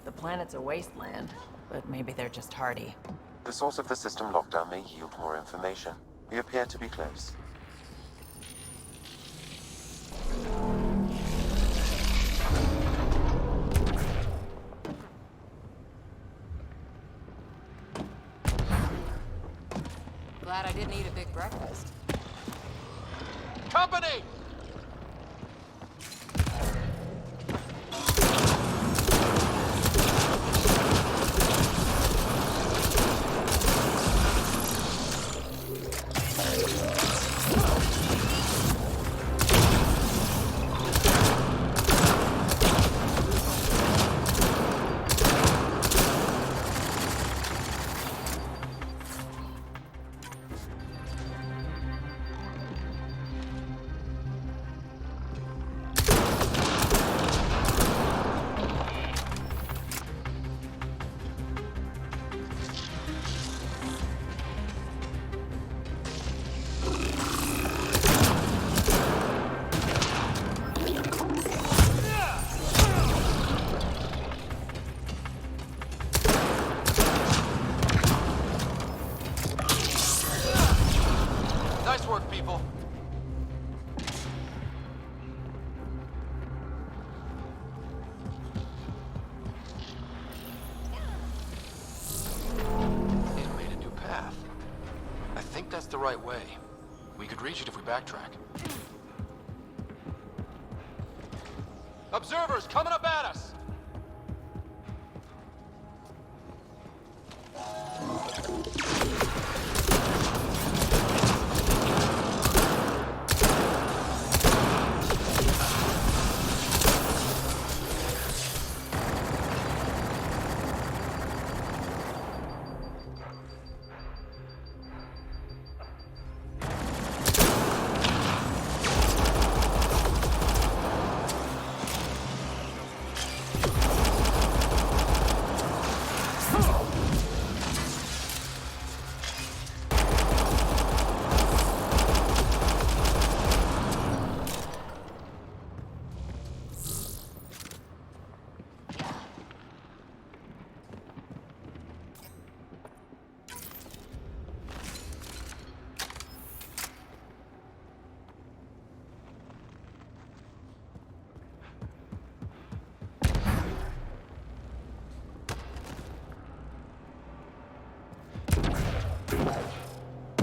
The planet's a wasteland, but maybe they're just hardy. The source of the system lockdown may yield more information. We appear to be close. Glad I didn't eat a big breakfast. Company! the right way. We could reach it if we backtrack. Observers coming up at us!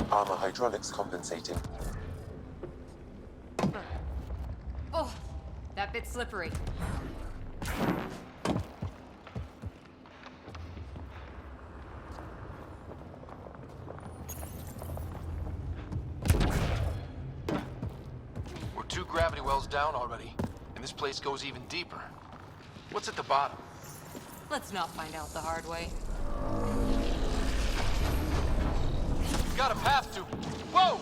Armor hydraulics compensating. Oh, that bit's slippery. We're 2 gravity wells down already, and this place goes even deeper. What's at the bottom? Let's not find out the hard way. Got a path to... Whoa!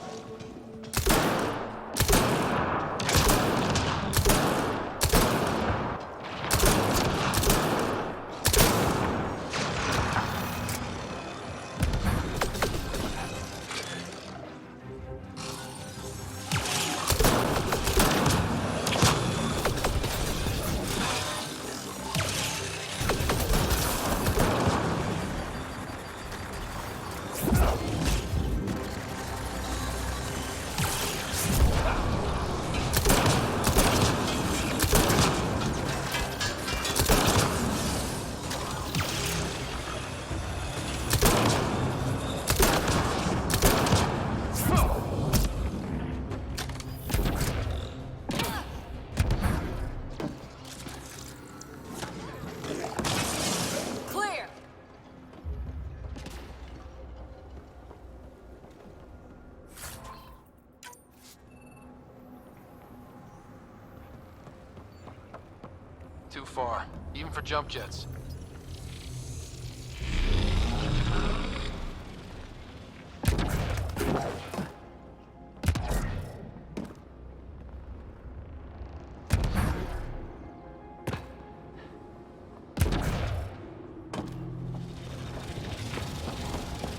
Too far, even for jump jets.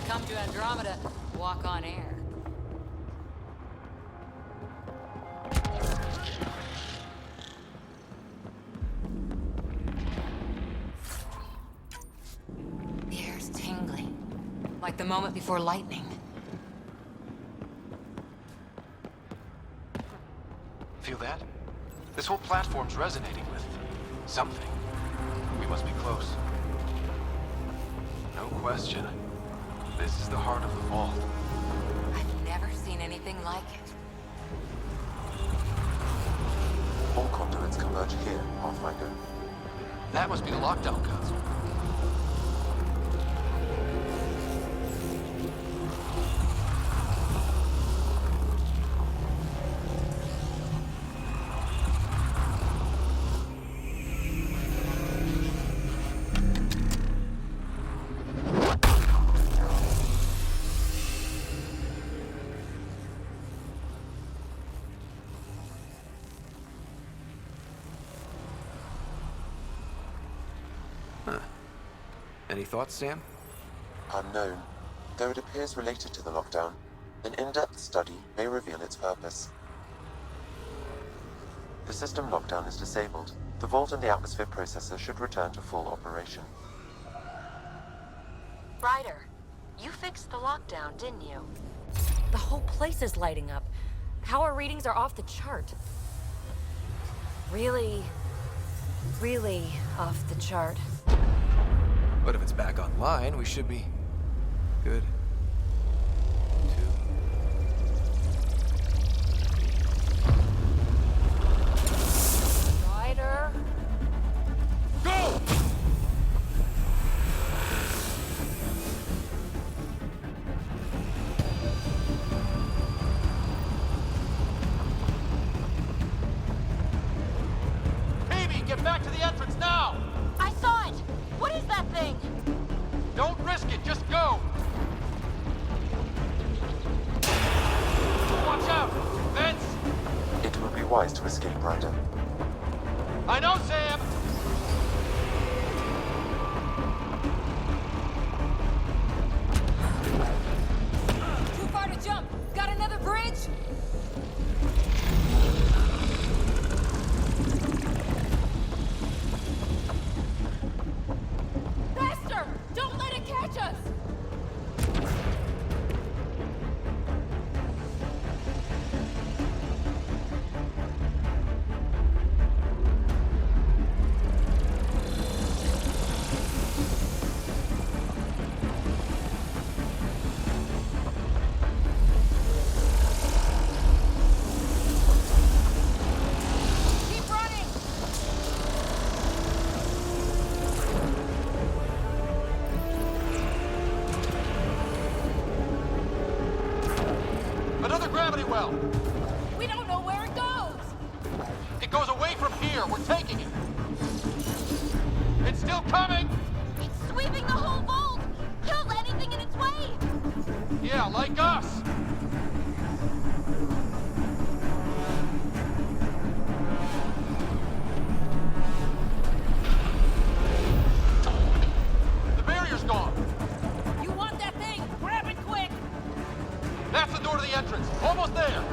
Come to Andromeda, walk on air. The air's tingling, like the moment before lightning. Feel that? This whole platform's resonating with something. We must be close. No question. This is the heart of the vault. I've never seen anything like it. All conduits converge here, Pathfinder. That must be the lockdown console. Any thoughts, Sam? Unknown. Though it appears related to the lockdown, an in-depth study may reveal its purpose. The system lockdown is disabled. The vault and the atmosphere processor should return to full operation. Ryder, you fixed the lockdown, didn't you? The whole place is lighting up. Power readings are off the chart. Really off the chart. But if it's back online, we should be good to back to the entrance now! I saw it! What is that thing? Don't risk it, just go! Watch out! Vents! It would be wise to escape, Ryder. I know, Sam! Too far to jump! Got another bridge? Faster! Don't let it catch us! Keep running! Another gravity well! We don't know where it goes! It goes away from here. We're taking it. It's still coming! It's sweeping the whole vault! Kill anything in its way! Yeah, like us! The barrier's gone! You want that thing? Grab it quick! That's the door to the entrance. Almost there!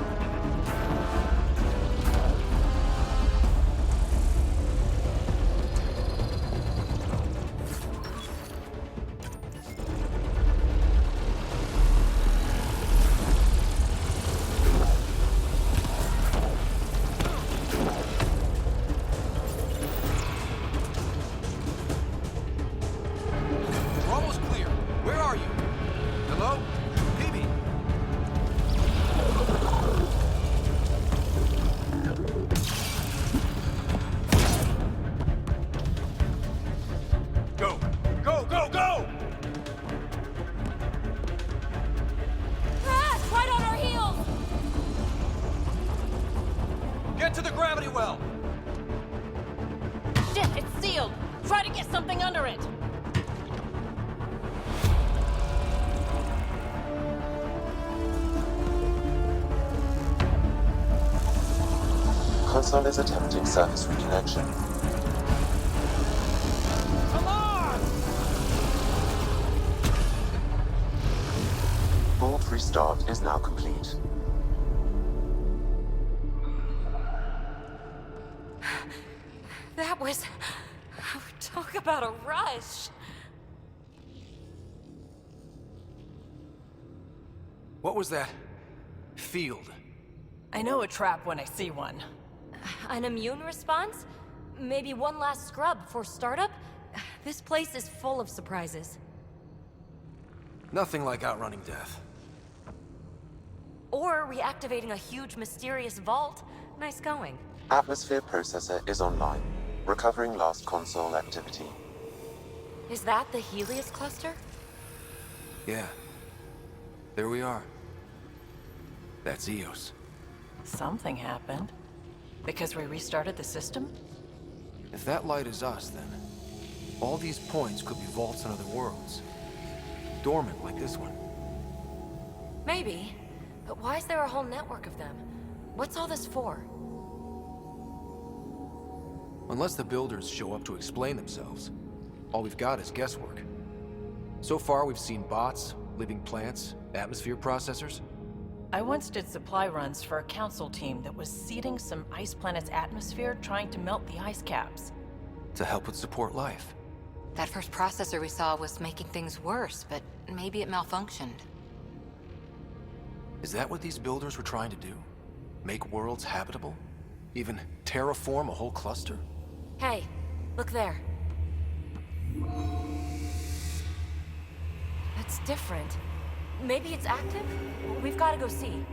We're almost clear. Where are you? Hello? Phoebe? Go! Go, go, go! Ah! Right on our heels! Get to the gravity well! Shit, it's sealed! Try to get something under it! Console is attempting surface reconnection. Come on! Vault restart is now complete. That was... Talk about a rush! What was that? Field. I know a trap when I see one. An immune response? Maybe one last scrub for startup? This place is full of surprises. Nothing like outrunning death. Or reactivating a huge mysterious vault. Nice going. Atmosphere processor is online. Recovering last console activity. Is that the Helios cluster? Yeah. There we are. That's Eos. Something happened. Because we restarted the system? If that light is us, then all these points could be vaults in other worlds. Dormant like this one. Maybe. But why is there a whole network of them? What's all this for? Unless the builders show up to explain themselves, all we've got is guesswork. So far, we've seen bots, living plants, atmosphere processors. I once did supply runs for a council team that was seeding some ice planet's atmosphere, trying to melt the ice caps. To help with support life. That first processor we saw was making things worse, but maybe it malfunctioned. Is that what these builders were trying to do? Make worlds habitable? Even terraform a whole cluster? Hey, look there. That's different. Maybe it's active? We've got to go see.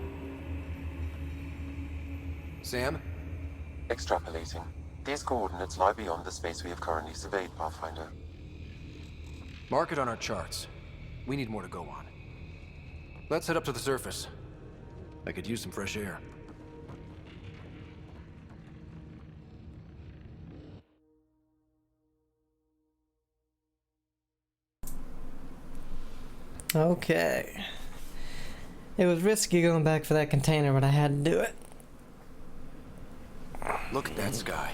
Sam? Extrapolating. These coordinates lie beyond the space we have currently surveyed, Pathfinder. Mark it on our charts. We need more to go on. Let's head up to the surface. I could use some fresh air. Okay. It was risky going back for that container, but I had to do it. Look at that sky.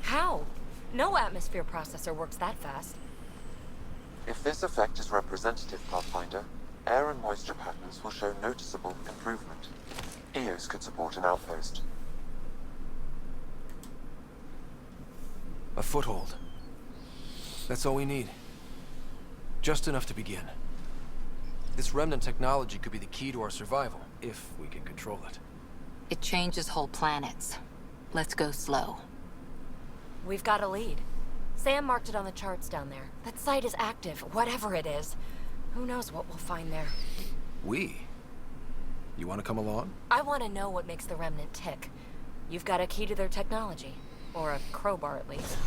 How? No atmosphere processor works that fast. If this effect is representative, Pathfinder, air and moisture patterns will show noticeable improvement. EOS could support an outpost. A foothold. That's all we need. Just enough to begin. This remnant technology could be the key to our survival, if we can control it. It changes whole planets. Let's go slow. We've got a lead. Sam marked it on the charts down there. That site is active, whatever it is. Who knows what we'll find there. We? You want to come along? I want to know what makes the Remnant tick. You've got a key to their technology. Or a crowbar, at least.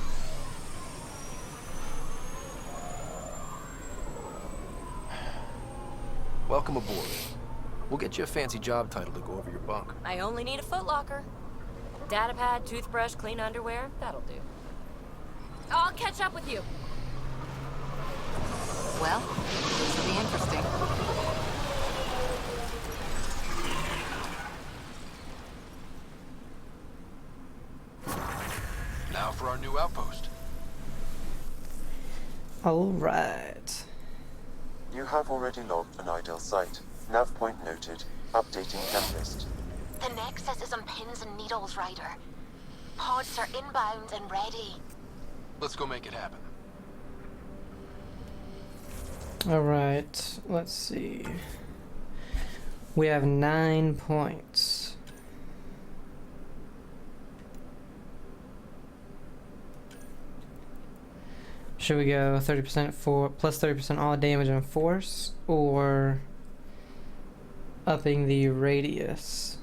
Welcome aboard. We'll get you a fancy job title to go over your bunk. I only need a footlocker. Datapad, toothbrush, clean underwear, that'll do. I'll catch up with you. Well, this will be interesting. Now for our new outpost. Alright. You have already logged an ideal site. Nav point noted. Updating chem list. The Nexus is on pins and needles, Ryder. Pods are inbound and ready. Let's go make it happen. Alright, let's see. We have 9 points. Should we go 30% for plus 30% all damage and force, or upping the radius?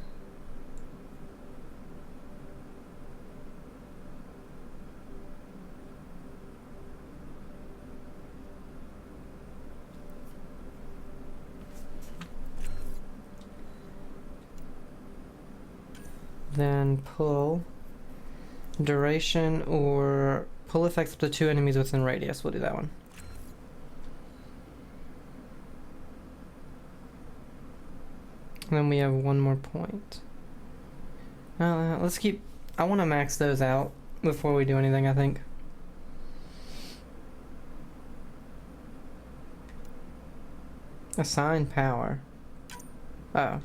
Then pull duration or pull effects up to 2 enemies within radius. We'll do that one. And then we have 1 more point. Let's keep. I want to max those out before we do anything, I think. Assign power. Oh.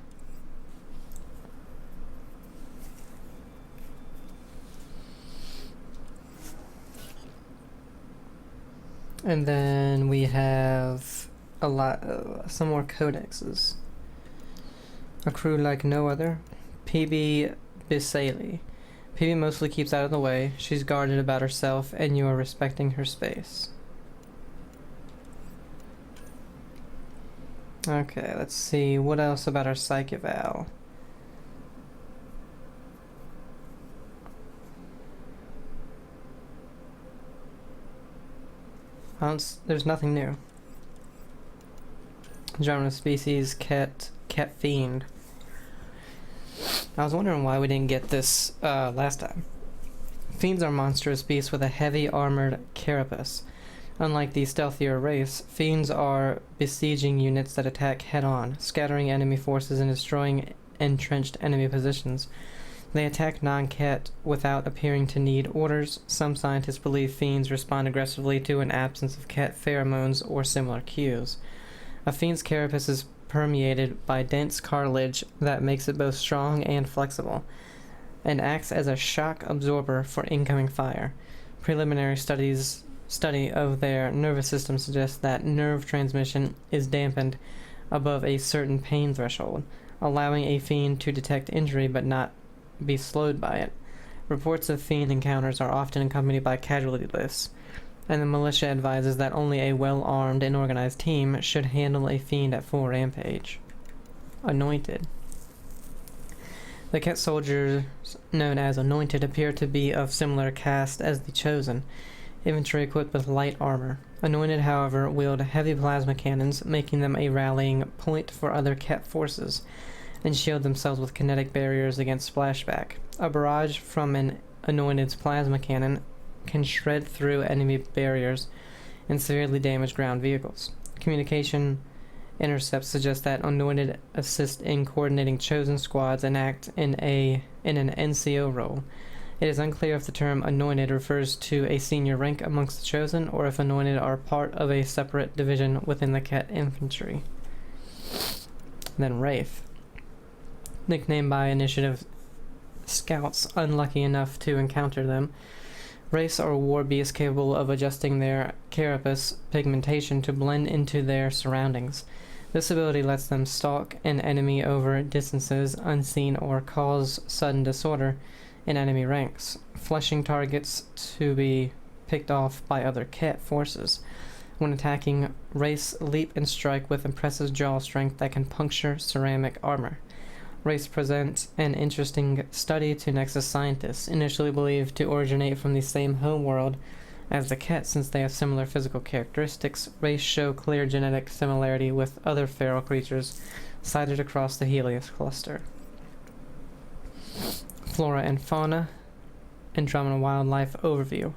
And then we have a lot of some more codexes. A crew like no other. PB Bisaili. PB mostly keeps out of the way. She's guarded about herself, and you are respecting her space. Okay, let's see. What else about our psych eval? There's nothing new. Genre species, cat fiend. I was wondering why we didn't get this last time. Fiends are monstrous beasts with a heavy armored carapace. Unlike the stealthier race, fiends are besieging units that attack head-on, scattering enemy forces and destroying entrenched enemy positions. They attack non-cat without appearing to need orders. Some scientists believe fiends respond aggressively to an absence of cat pheromones or similar cues. A fiend's carapace is permeated by dense cartilage that makes it both strong and flexible, and acts as a shock absorber for incoming fire. Preliminary study of their nervous system suggests that nerve transmission is dampened above a certain pain threshold, allowing a fiend to detect injury but not be slowed by it. Reports of fiend encounters are often accompanied by casualty lists, and the militia advises that only a well-armed and organized team should handle a fiend at full rampage. Anointed. The cat soldiers, known as Anointed, appear to be of similar caste as the Chosen, infantry equipped with light armor. Anointed, however, wield heavy plasma cannons, making them a rallying point for other cat forces, and shield themselves with kinetic barriers against splashback. A barrage from an Anointed's plasma cannon can shred through enemy barriers and severely damage ground vehicles. Communication Intercepts suggest that Anointed assist in coordinating chosen squads and act in an NCO role. It is unclear if the term Anointed refers to a senior rank amongst the chosen, or if Anointed are part of a separate division within the Ket infantry. Then Wraith. Nicknamed by Initiative scouts unlucky enough to encounter them, Wraiths are war beasts capable of adjusting their carapace pigmentation to blend into their surroundings. This ability lets them stalk an enemy over distances unseen or cause sudden disorder in enemy ranks, flushing targets to be picked off by other Ket forces. When attacking, Wraiths leap and strike with impressive jaw strength that can puncture ceramic armor. Wraiths present an interesting study to Nexus scientists, initially believed to originate from the same homeworld as the Ket since they have similar physical characteristics. Wraiths show clear genetic similarity with other feral creatures sighted across the Helios cluster. Flora and fauna. Andromeda wildlife overview.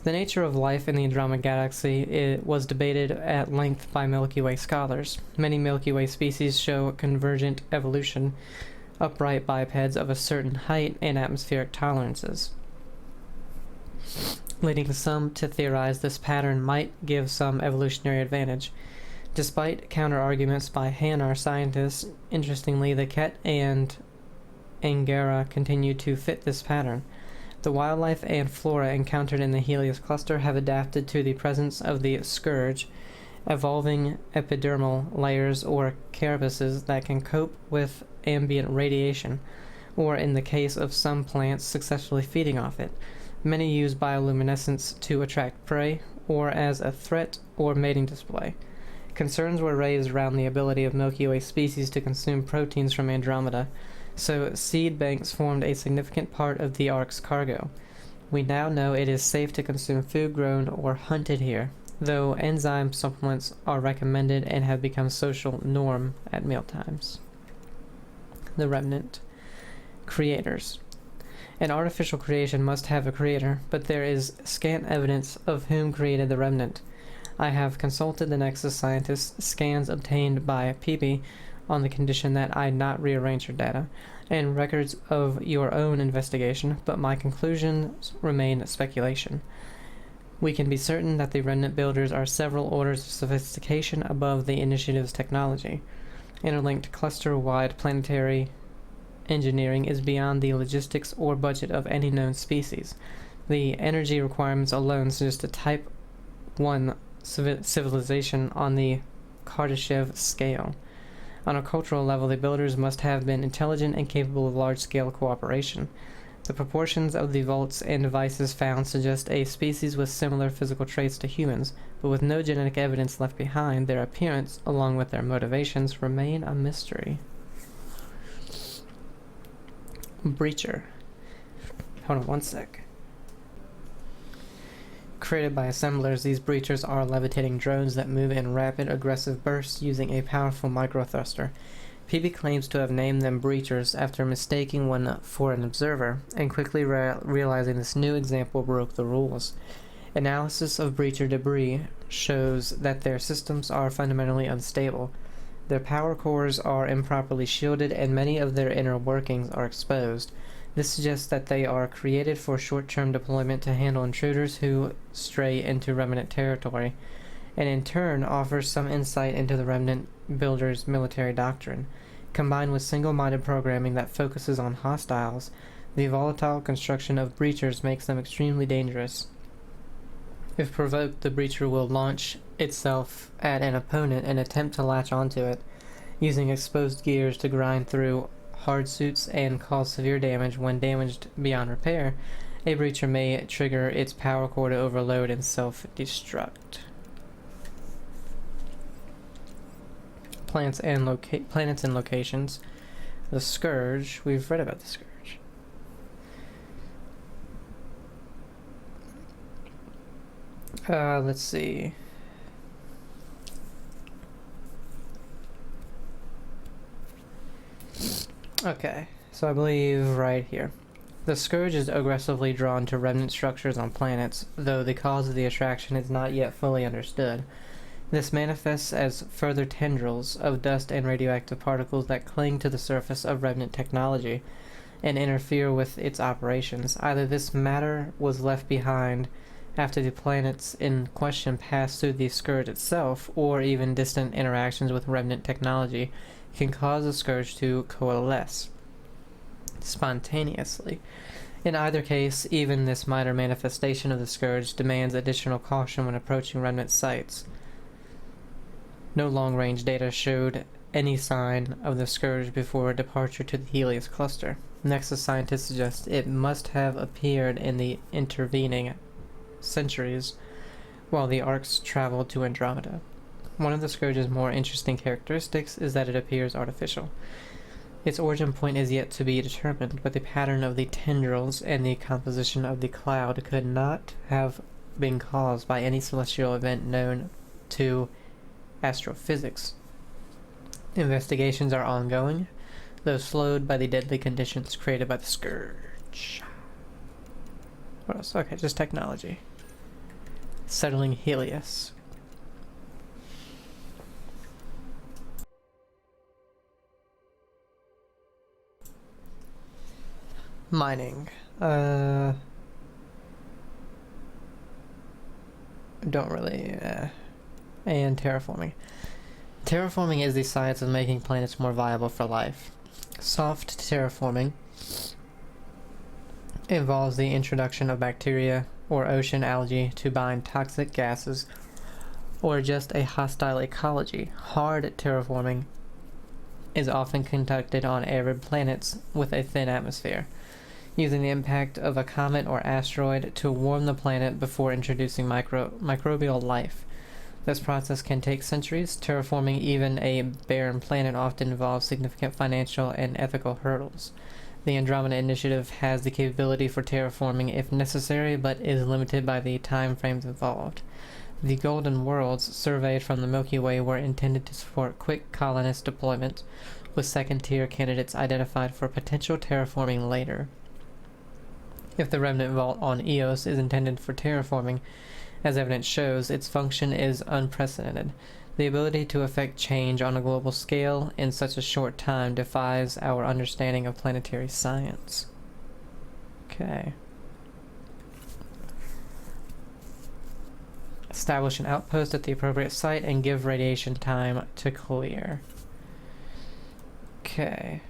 The nature of life in the Andromeda galaxy was debated at length by Milky Way scholars. Many Milky Way species show convergent evolution, upright bipeds of a certain height and atmospheric tolerances, leading some to theorize this pattern might give some evolutionary advantage. Despite counter-arguments by Hanar scientists, interestingly, the Ket and Angara continue to fit this pattern. The wildlife and flora encountered in the Helios cluster have adapted to the presence of the scourge, evolving epidermal layers or carapaces that can cope with ambient radiation, or in the case of some plants, successfully feeding off it. Many use bioluminescence to attract prey, or as a threat or mating display. Concerns were raised around the ability of Milky Way species to consume proteins from Andromeda, so seed banks formed a significant part of the Ark's cargo. We now know it is safe to consume food grown or hunted here, though enzyme supplements are recommended and have become social norm at mealtimes. The Remnant. Creators. An artificial creation must have a creator, but there is scant evidence of whom created the Remnant. I have consulted the Nexus scientists' scans obtained by Pepe on the condition that I not rearrange your data, and records of your own investigation, but my conclusions remain speculation. We can be certain that the Remnant builders are several orders of sophistication above the Initiative's technology. Interlinked cluster-wide planetary engineering is beyond the logistics or budget of any known species. The energy requirements alone suggest a Type 1 civilization on the Kardashev scale. On a cultural level, the builders must have been intelligent and capable of large-scale cooperation. The proportions of the vaults and devices found suggest a species with similar physical traits to humans, but with no genetic evidence left behind, their appearance, along with their motivations, remain a mystery. Breacher. Hold on one sec. Created by assemblers, these breachers are levitating drones that move in rapid, aggressive bursts using a powerful microthruster. PB claims to have named them breachers after mistaking one for an observer, and quickly realizing this new example broke the rules. Analysis of breacher debris shows that their systems are fundamentally unstable. Their power cores are improperly shielded, and many of their inner workings are exposed. This suggests that they are created for short-term deployment to handle intruders who stray into Remnant territory, and in turn offers some insight into the Remnant builders' military doctrine. Combined with single-minded programming that focuses on hostiles, the volatile construction of breachers makes them extremely dangerous. If provoked, the breacher will launch itself at an opponent and attempt to latch onto it, using exposed gears to grind through hard suits and cause severe damage. When damaged beyond repair, a breacher may trigger its power core to overload and self-destruct. Planets and locations. The Scourge. We've read about the Scourge. Let's see. Okay, so I believe right here. The Scourge is aggressively drawn to remnant structures on planets, though the cause of the attraction is not yet fully understood. This manifests as further tendrils of dust and radioactive particles that cling to the surface of remnant technology and interfere with its operations. Either this matter was left behind after the planets in question passed through the scourge itself, or even distant interactions with remnant technology can cause the scourge to coalesce spontaneously. In either case, even this minor manifestation of the scourge demands additional caution when approaching remnant sites. No long-range data showed any sign of the scourge before departure to the Helios cluster. Nexus scientists suggest it must have appeared in the intervening centuries while the arcs traveled to Andromeda. One of the scourge's more interesting characteristics is that it appears artificial. Its origin point is yet to be determined, but the pattern of the tendrils and the composition of the cloud could not have been caused by any celestial event known to astrophysics. Investigations are ongoing, though slowed by the deadly conditions created by the scourge. What else? Okay, just technology. Settling Helios. Mining. Don't really, and terraforming. Terraforming is the science of making planets more viable for life. Soft terraforming involves the introduction of bacteria or ocean algae to bind toxic gases or just a hostile ecology. Hard terraforming is often conducted on arid planets with a thin atmosphere, using the impact of a comet or asteroid to warm the planet before introducing microbial life. This process can take centuries. Terraforming even a barren planet often involves significant financial and ethical hurdles. The Andromeda Initiative has the capability for terraforming if necessary, but is limited by the time frames involved. The Golden Worlds surveyed from the Milky Way were intended to support quick colonist deployment, with second-tier candidates identified for potential terraforming later. If the remnant vault on Eos is intended for terraforming, as evidence shows, its function is unprecedented. The ability to effect change on a global scale in such a short time defies our understanding of planetary science. Okay. Establish an outpost at the appropriate site and give radiation time to clear. Okay.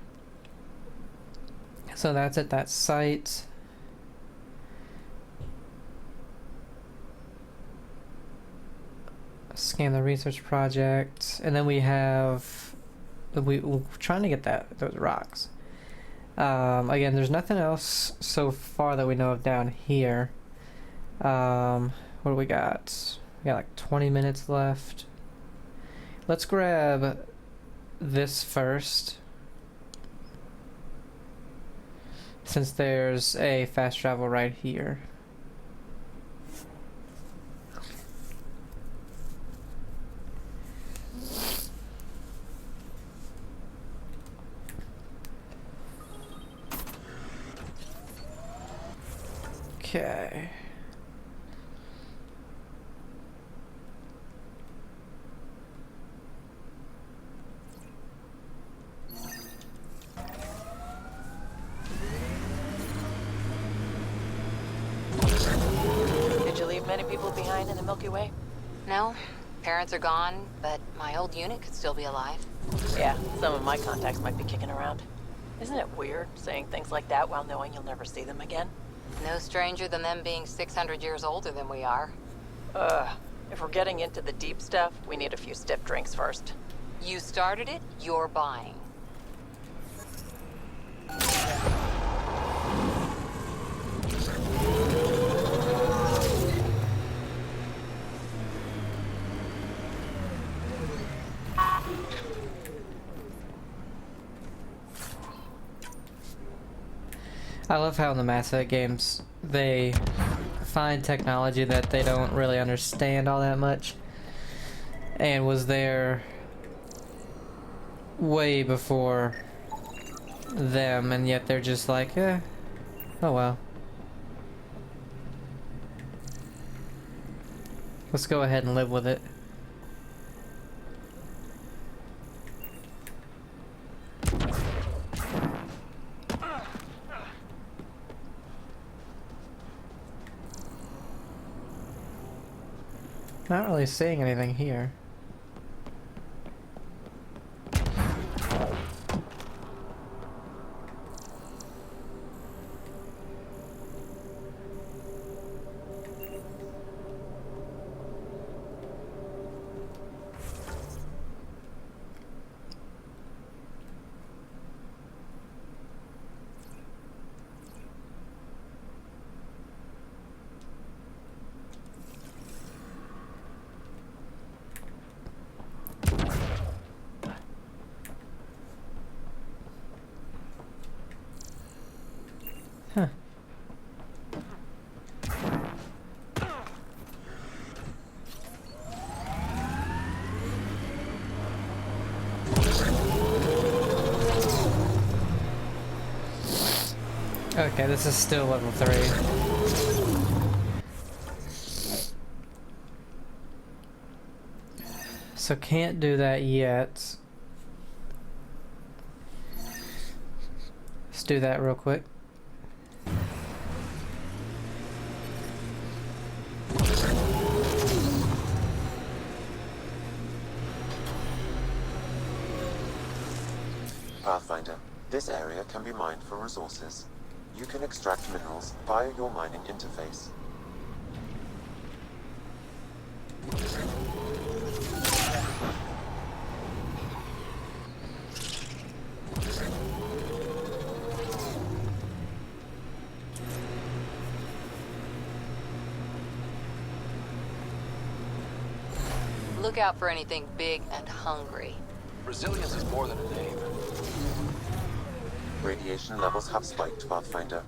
So that's at that site. Scan the research project, and then we're trying to get those rocks. Again, there's nothing else so far that we know of down here. What do we got? We got like 20 minutes left. Let's grab this first, since there's a fast travel right here. Okay. Did you leave many people behind in the Milky Way? No, parents are gone, but my old unit could still be alive. Yeah, some of my contacts might be kicking around. Isn't it weird saying things like that while knowing you'll never see them again? No stranger than them being 600 years older than we are. If we're getting into the deep stuff, we need a few stiff drinks first. You started it, you're buying. I love how in the Mass Effect games they find technology that they don't really understand all that much, and was there way before them, and yet they're just like, oh well. Let's go ahead and live with it. Not really seeing anything here. Huh. Okay, this is still level 3. So can't do that yet. Let's do that real quick. Pathfinder, this area can be mined for resources. You can extract minerals via your mining interface. Look out for anything big and hungry. Resilience is more than a name. Radiation levels have spiked, Pathfinder.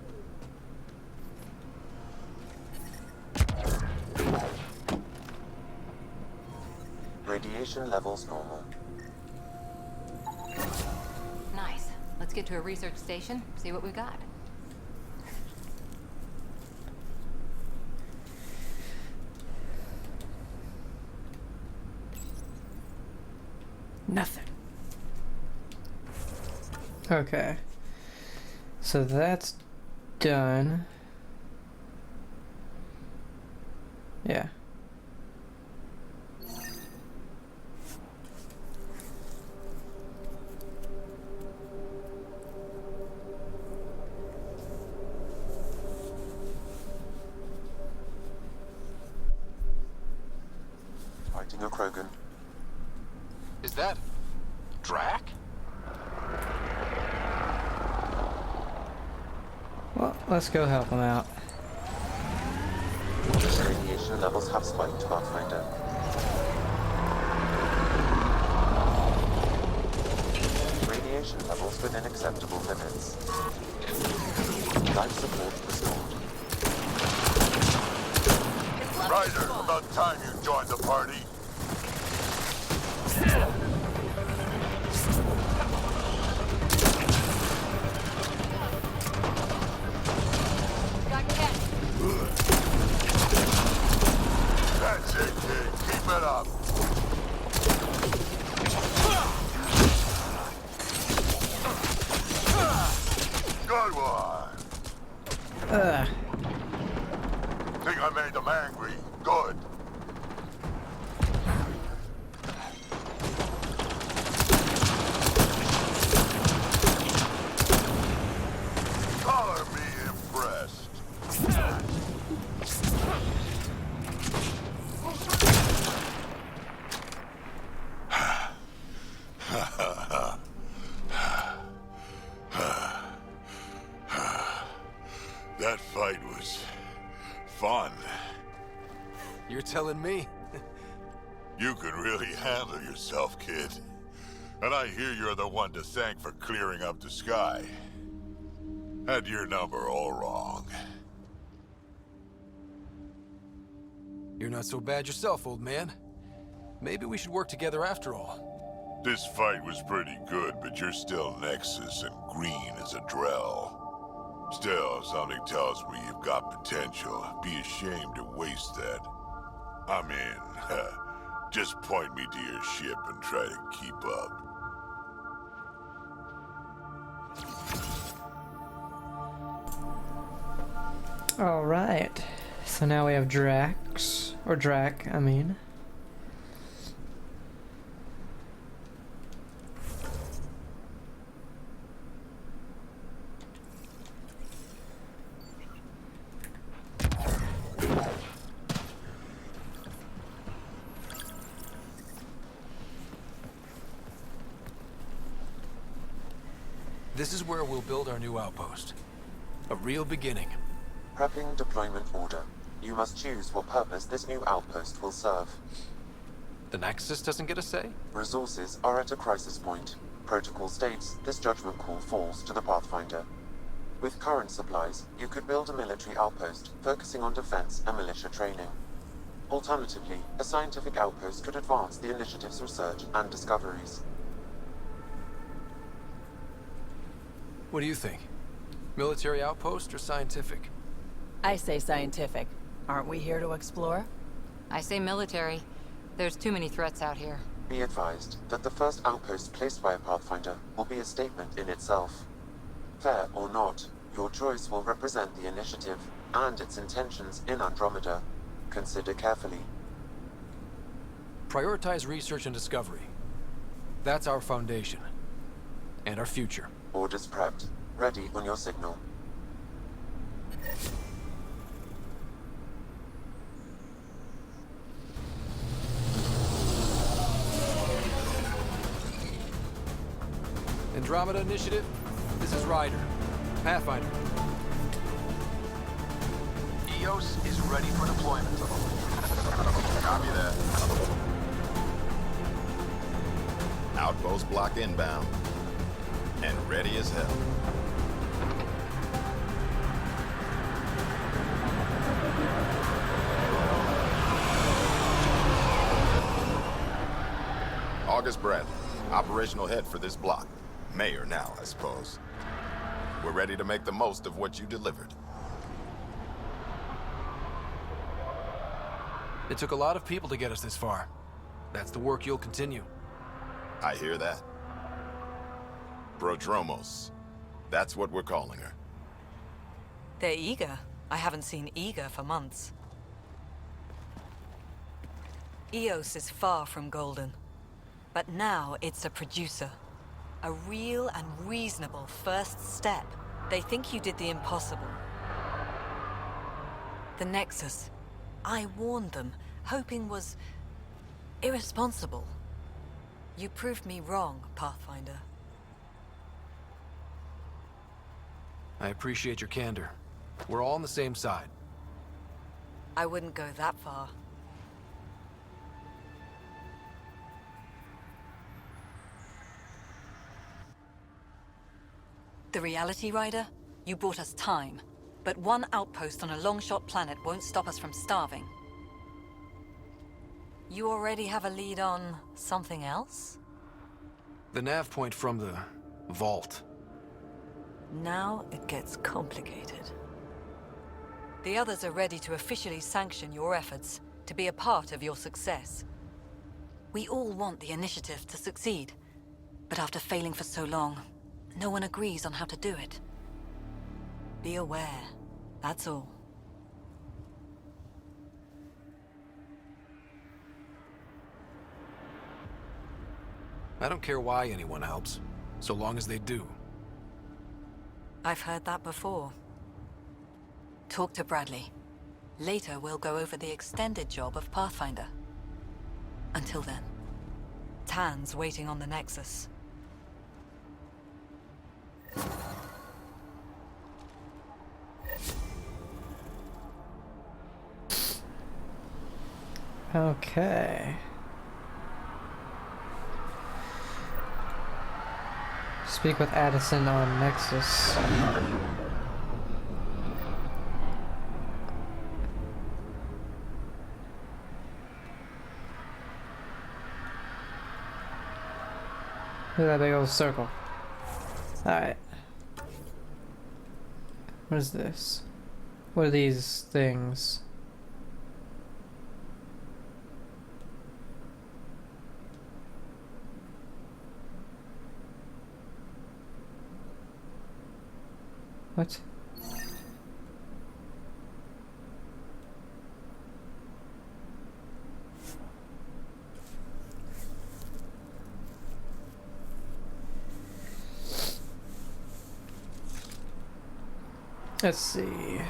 Radiation levels normal. Nice. Let's get to a research station, see what we got. Nothing. Okay. So that's done. Yeah. Fighting a Krogan. Is that Drac? Well, let's go help him out. Radiation levels have spiked, Pathfinder. Radiation levels within acceptable limits. Life support restored. Ryder, about time you joined the party. That's it, kid. Keep it up. Good one. Think I made them angry. Good. Color me impressed. That fight was fun. You're telling me? You can really handle yourself, kid. And I hear you're the one to thank for clearing up the sky. Had your number all wrong. You're not so bad yourself, old man. Maybe we should work together after all. This fight was pretty good, but you're still Nexus and green as a Drell. Still, something tells me you've got potential. Be ashamed to waste that. I'm in. Just point me to your ship and try to keep up. Alright. So now we have Drax. Or Drac, I mean. This is where we'll build our new outpost. A real beginning. Prepping deployment order. You must choose what purpose this new outpost will serve. The Nexus doesn't get a say? Resources are at a crisis point. Protocol states this judgment call falls to the Pathfinder. With current supplies, you could build a military outpost focusing on defense and militia training. Alternatively, a scientific outpost could advance the initiative's research and discoveries. What do you think? Military outpost or scientific? I say scientific. Aren't we here to explore? I say military. There's too many threats out here. Be advised that the first outpost placed by a Pathfinder will be a statement in itself. Fair or not, your choice will represent the initiative and its intentions in Andromeda. Consider carefully. Prioritize research and discovery. That's our foundation. And our future. Orders prepped. Ready on your signal. Andromeda Initiative, this is Ryder. Pathfinder. EOS is ready for deployment. Copy that. Outpost block inbound. And ready as hell. August Bradley, operational head for this block. Mayor now, I suppose. We're ready to make the most of what you delivered. It took a lot of people to get us this far. That's the work you'll continue. I hear that. Prodromos. That's what we're calling her. They're eager. I haven't seen eager for months. EOS is far from golden. But now it's a producer. A real and reasonable first step. They think you did the impossible. The Nexus. I warned them, hoping was irresponsible. You proved me wrong, Pathfinder. I appreciate your candor. We're all on the same side. I wouldn't go that far. The Reality Rider? You brought us time. But one outpost on a long-shot planet won't stop us from starving. You already have a lead on something else? The nav point from the vault. Now it gets complicated. The others are ready to officially sanction your efforts, to be a part of your success. We all want the initiative to succeed, but after failing for so long, no one agrees on how to do it. Be aware, that's all. I don't care why anyone helps, so long as they do. I've heard that before. Talk to Bradley. Later, we'll go over the extended job of Pathfinder. Until then, Tan's waiting on the Nexus. Okay. Speak with Addison on Nexus. Look at that big old circle. Alright. What is this? What are these things? What? Let's see.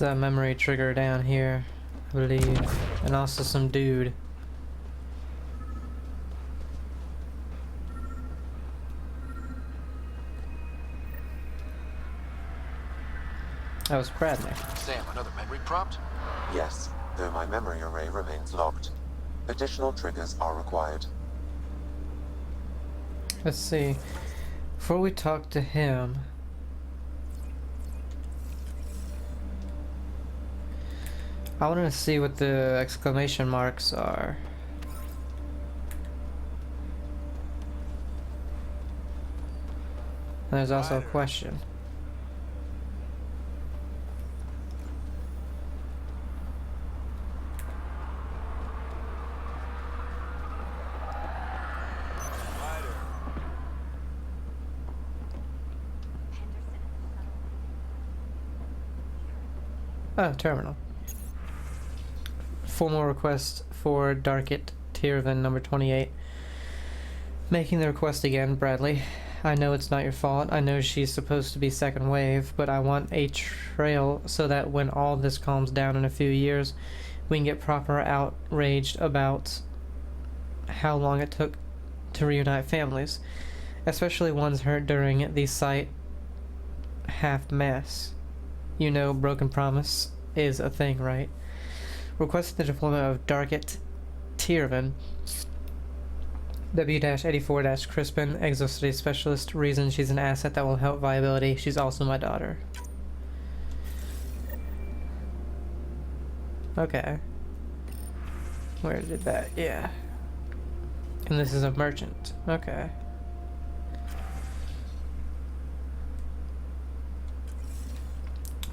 The memory trigger down here, I believe. And also some dude. That was Bradley. Sam, another memory prompt? Yes, though my memory array remains locked. Additional triggers are required. Let's see. Before we talk to him, I wanted to see what the exclamation marks are. And there's also a question. Oh, terminal. Formal request for Darkit Tiervin number 28. Making the request again, Bradley. I know it's not your fault. I know she's supposed to be second wave, but I want a trail so that when all this calms down in a few years, we can get proper outraged about how long it took to reunite families, especially ones hurt during the site half mess. You know, broken promise is a thing, right? Requesting the deployment of Darkit Tiervin, W-84-Crispin, Exocity Specialist. Reason she's an asset that will help viability. She's also my daughter. Okay. Where did that? Yeah. And this is a merchant. Okay.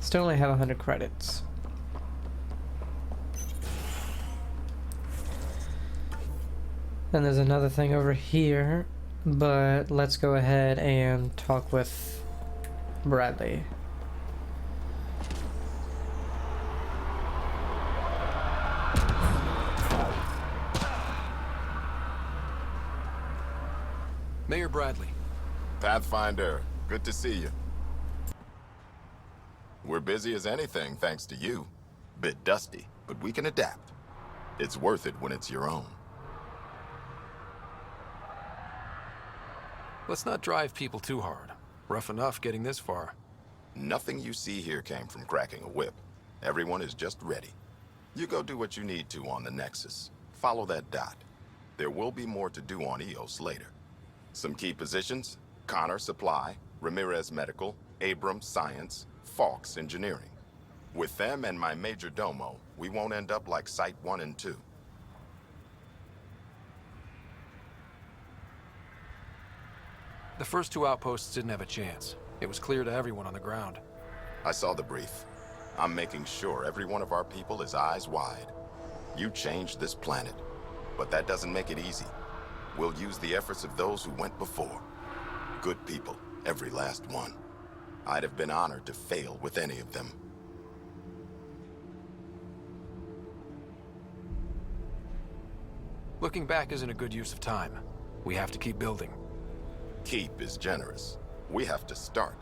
Still only have 100 credits. Then there's another thing over here, but let's go ahead and talk with Bradley. Mayor Bradley. Pathfinder, good to see you. We're busy as anything, thanks to you. Bit dusty, but we can adapt. It's worth it when it's your own. Let's not drive people too hard. Rough enough getting this far. Nothing you see here came from cracking a whip. Everyone is just ready. You go do what you need to on the Nexus. Follow that dot. There will be more to do on EOS later. Some key positions: Connor Supply, Ramirez Medical, Abrams Science, Falks Engineering. With them and my major domo, we won't end up like Site 1 and 2. The first two outposts didn't have a chance. It was clear to everyone on the ground. I saw the brief. I'm making sure every one of our people is eyes wide. You changed this planet, but that doesn't make it easy. We'll use the efforts of those who went before. Good people, every last one. I'd have been honored to fail with any of them. Looking back isn't a good use of time. We have to keep building. Keep is generous. We have to start.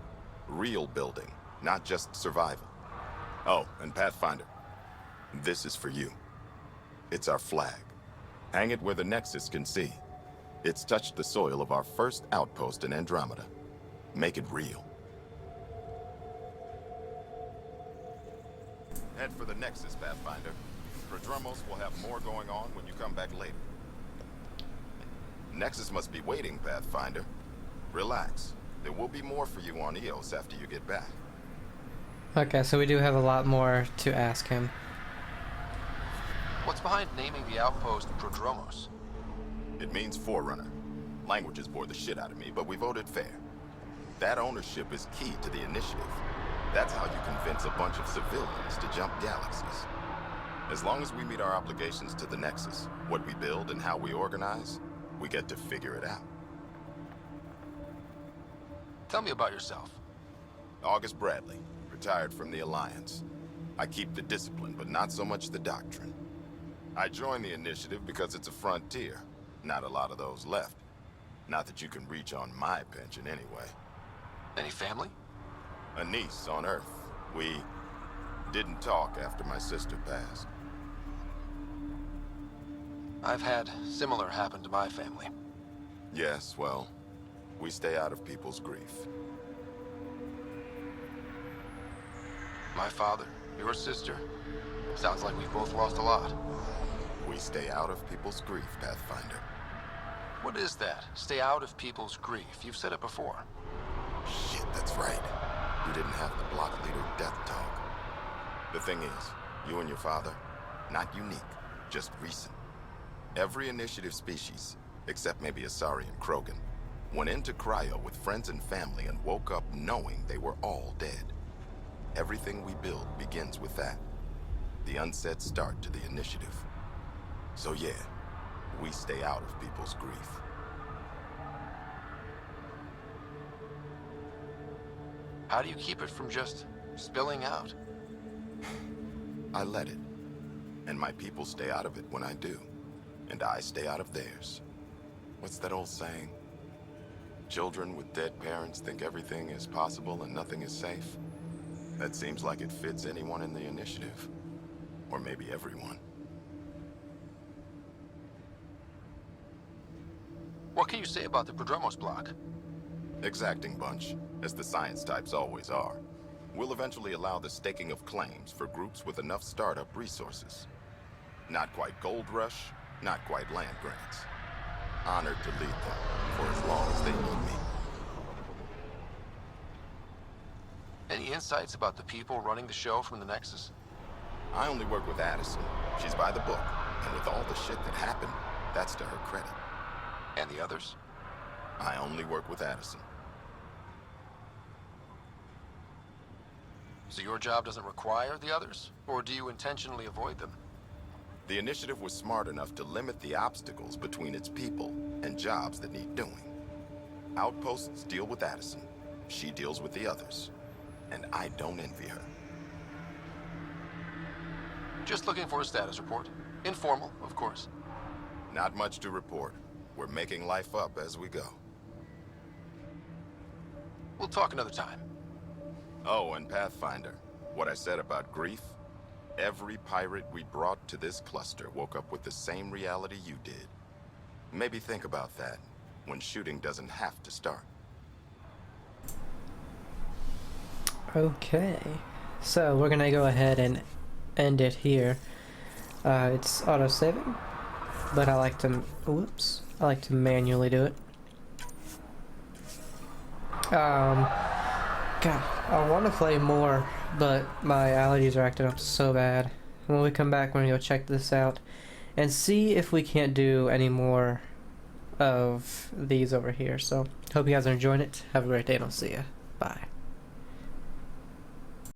Real building, not just survival. Oh, and Pathfinder, this is for you. It's our flag. Hang it where the Nexus can see. It's touched the soil of our first outpost in Andromeda. Make it real. Head for the Nexus, Pathfinder. Prodromos will have more going on when you come back later. Nexus must be waiting, Pathfinder. Relax. There will be more for you on EOS after you get back. Okay, so we do have a lot more to ask him. What's behind naming the outpost Prodromos? It means Forerunner. Languages bore the shit out of me, but we voted fair. That ownership is key to the initiative. That's how you convince a bunch of civilians to jump galaxies. As long as we meet our obligations to the Nexus, what we build and how we organize, we get to figure it out. Tell me about yourself. August Bradley, retired from the Alliance. I keep the discipline, but not so much the doctrine. I joined the initiative because it's a frontier. Not a lot of those left. Not that you can reach on my pension anyway. Any family? A niece on Earth. We didn't talk after my sister passed. I've had similar happen to my family. Yes, well, we stay out of people's grief. My father, your sister. Sounds like we've both lost a lot. We stay out of people's grief, Pathfinder. What is that? Stay out of people's grief. You've said it before. Shit, that's right. We didn't have the block leader death talk. The thing is, you and your father, not unique, just recent. Every initiative species, except maybe Asari and Krogan, went into cryo with friends and family and woke up knowing they were all dead. Everything we build begins with that. The unsaid start to the initiative. So yeah, we stay out of people's grief. How do you keep it from just spilling out? I let it. And my people stay out of it when I do. And I stay out of theirs. What's that old saying? Children with dead parents think everything is possible and nothing is safe. That seems like it fits anyone in the initiative. Or maybe everyone. What can you say about the Prodromos block? Exacting bunch, as the science types always are. We'll eventually allow the staking of claims for groups with enough startup resources. Not quite gold rush, not quite land grants. Honored to lead them for as long as they need me. Any insights about the people running the show from the Nexus? I only work with Addison. She's by the book, and with all the shit that happened, that's to her credit. And the others? I only work with Addison. So your job doesn't require the others? Or do you intentionally avoid them? The initiative was smart enough to limit the obstacles between its people and jobs that need doing. Outposts deal with Addison. She deals with the others. And I don't envy her. Just looking for a status report. Informal, of course. Not much to report. We're making life up as we go. We'll talk another time. Oh, and Pathfinder, what I said about grief? Every pirate we brought to this cluster woke up with the same reality you did. Maybe think about that when shooting doesn't have to start. Okay, so we're gonna go ahead and end it here. It's auto-saving, but I like to, I like to manually do it. God, I want to play more, but my allergies are acting up so bad. When we come back, we're gonna go check this out and see if we can't do any more of these over here. So, hope you guys are enjoying it. Have a great day, and I'll see ya. Bye.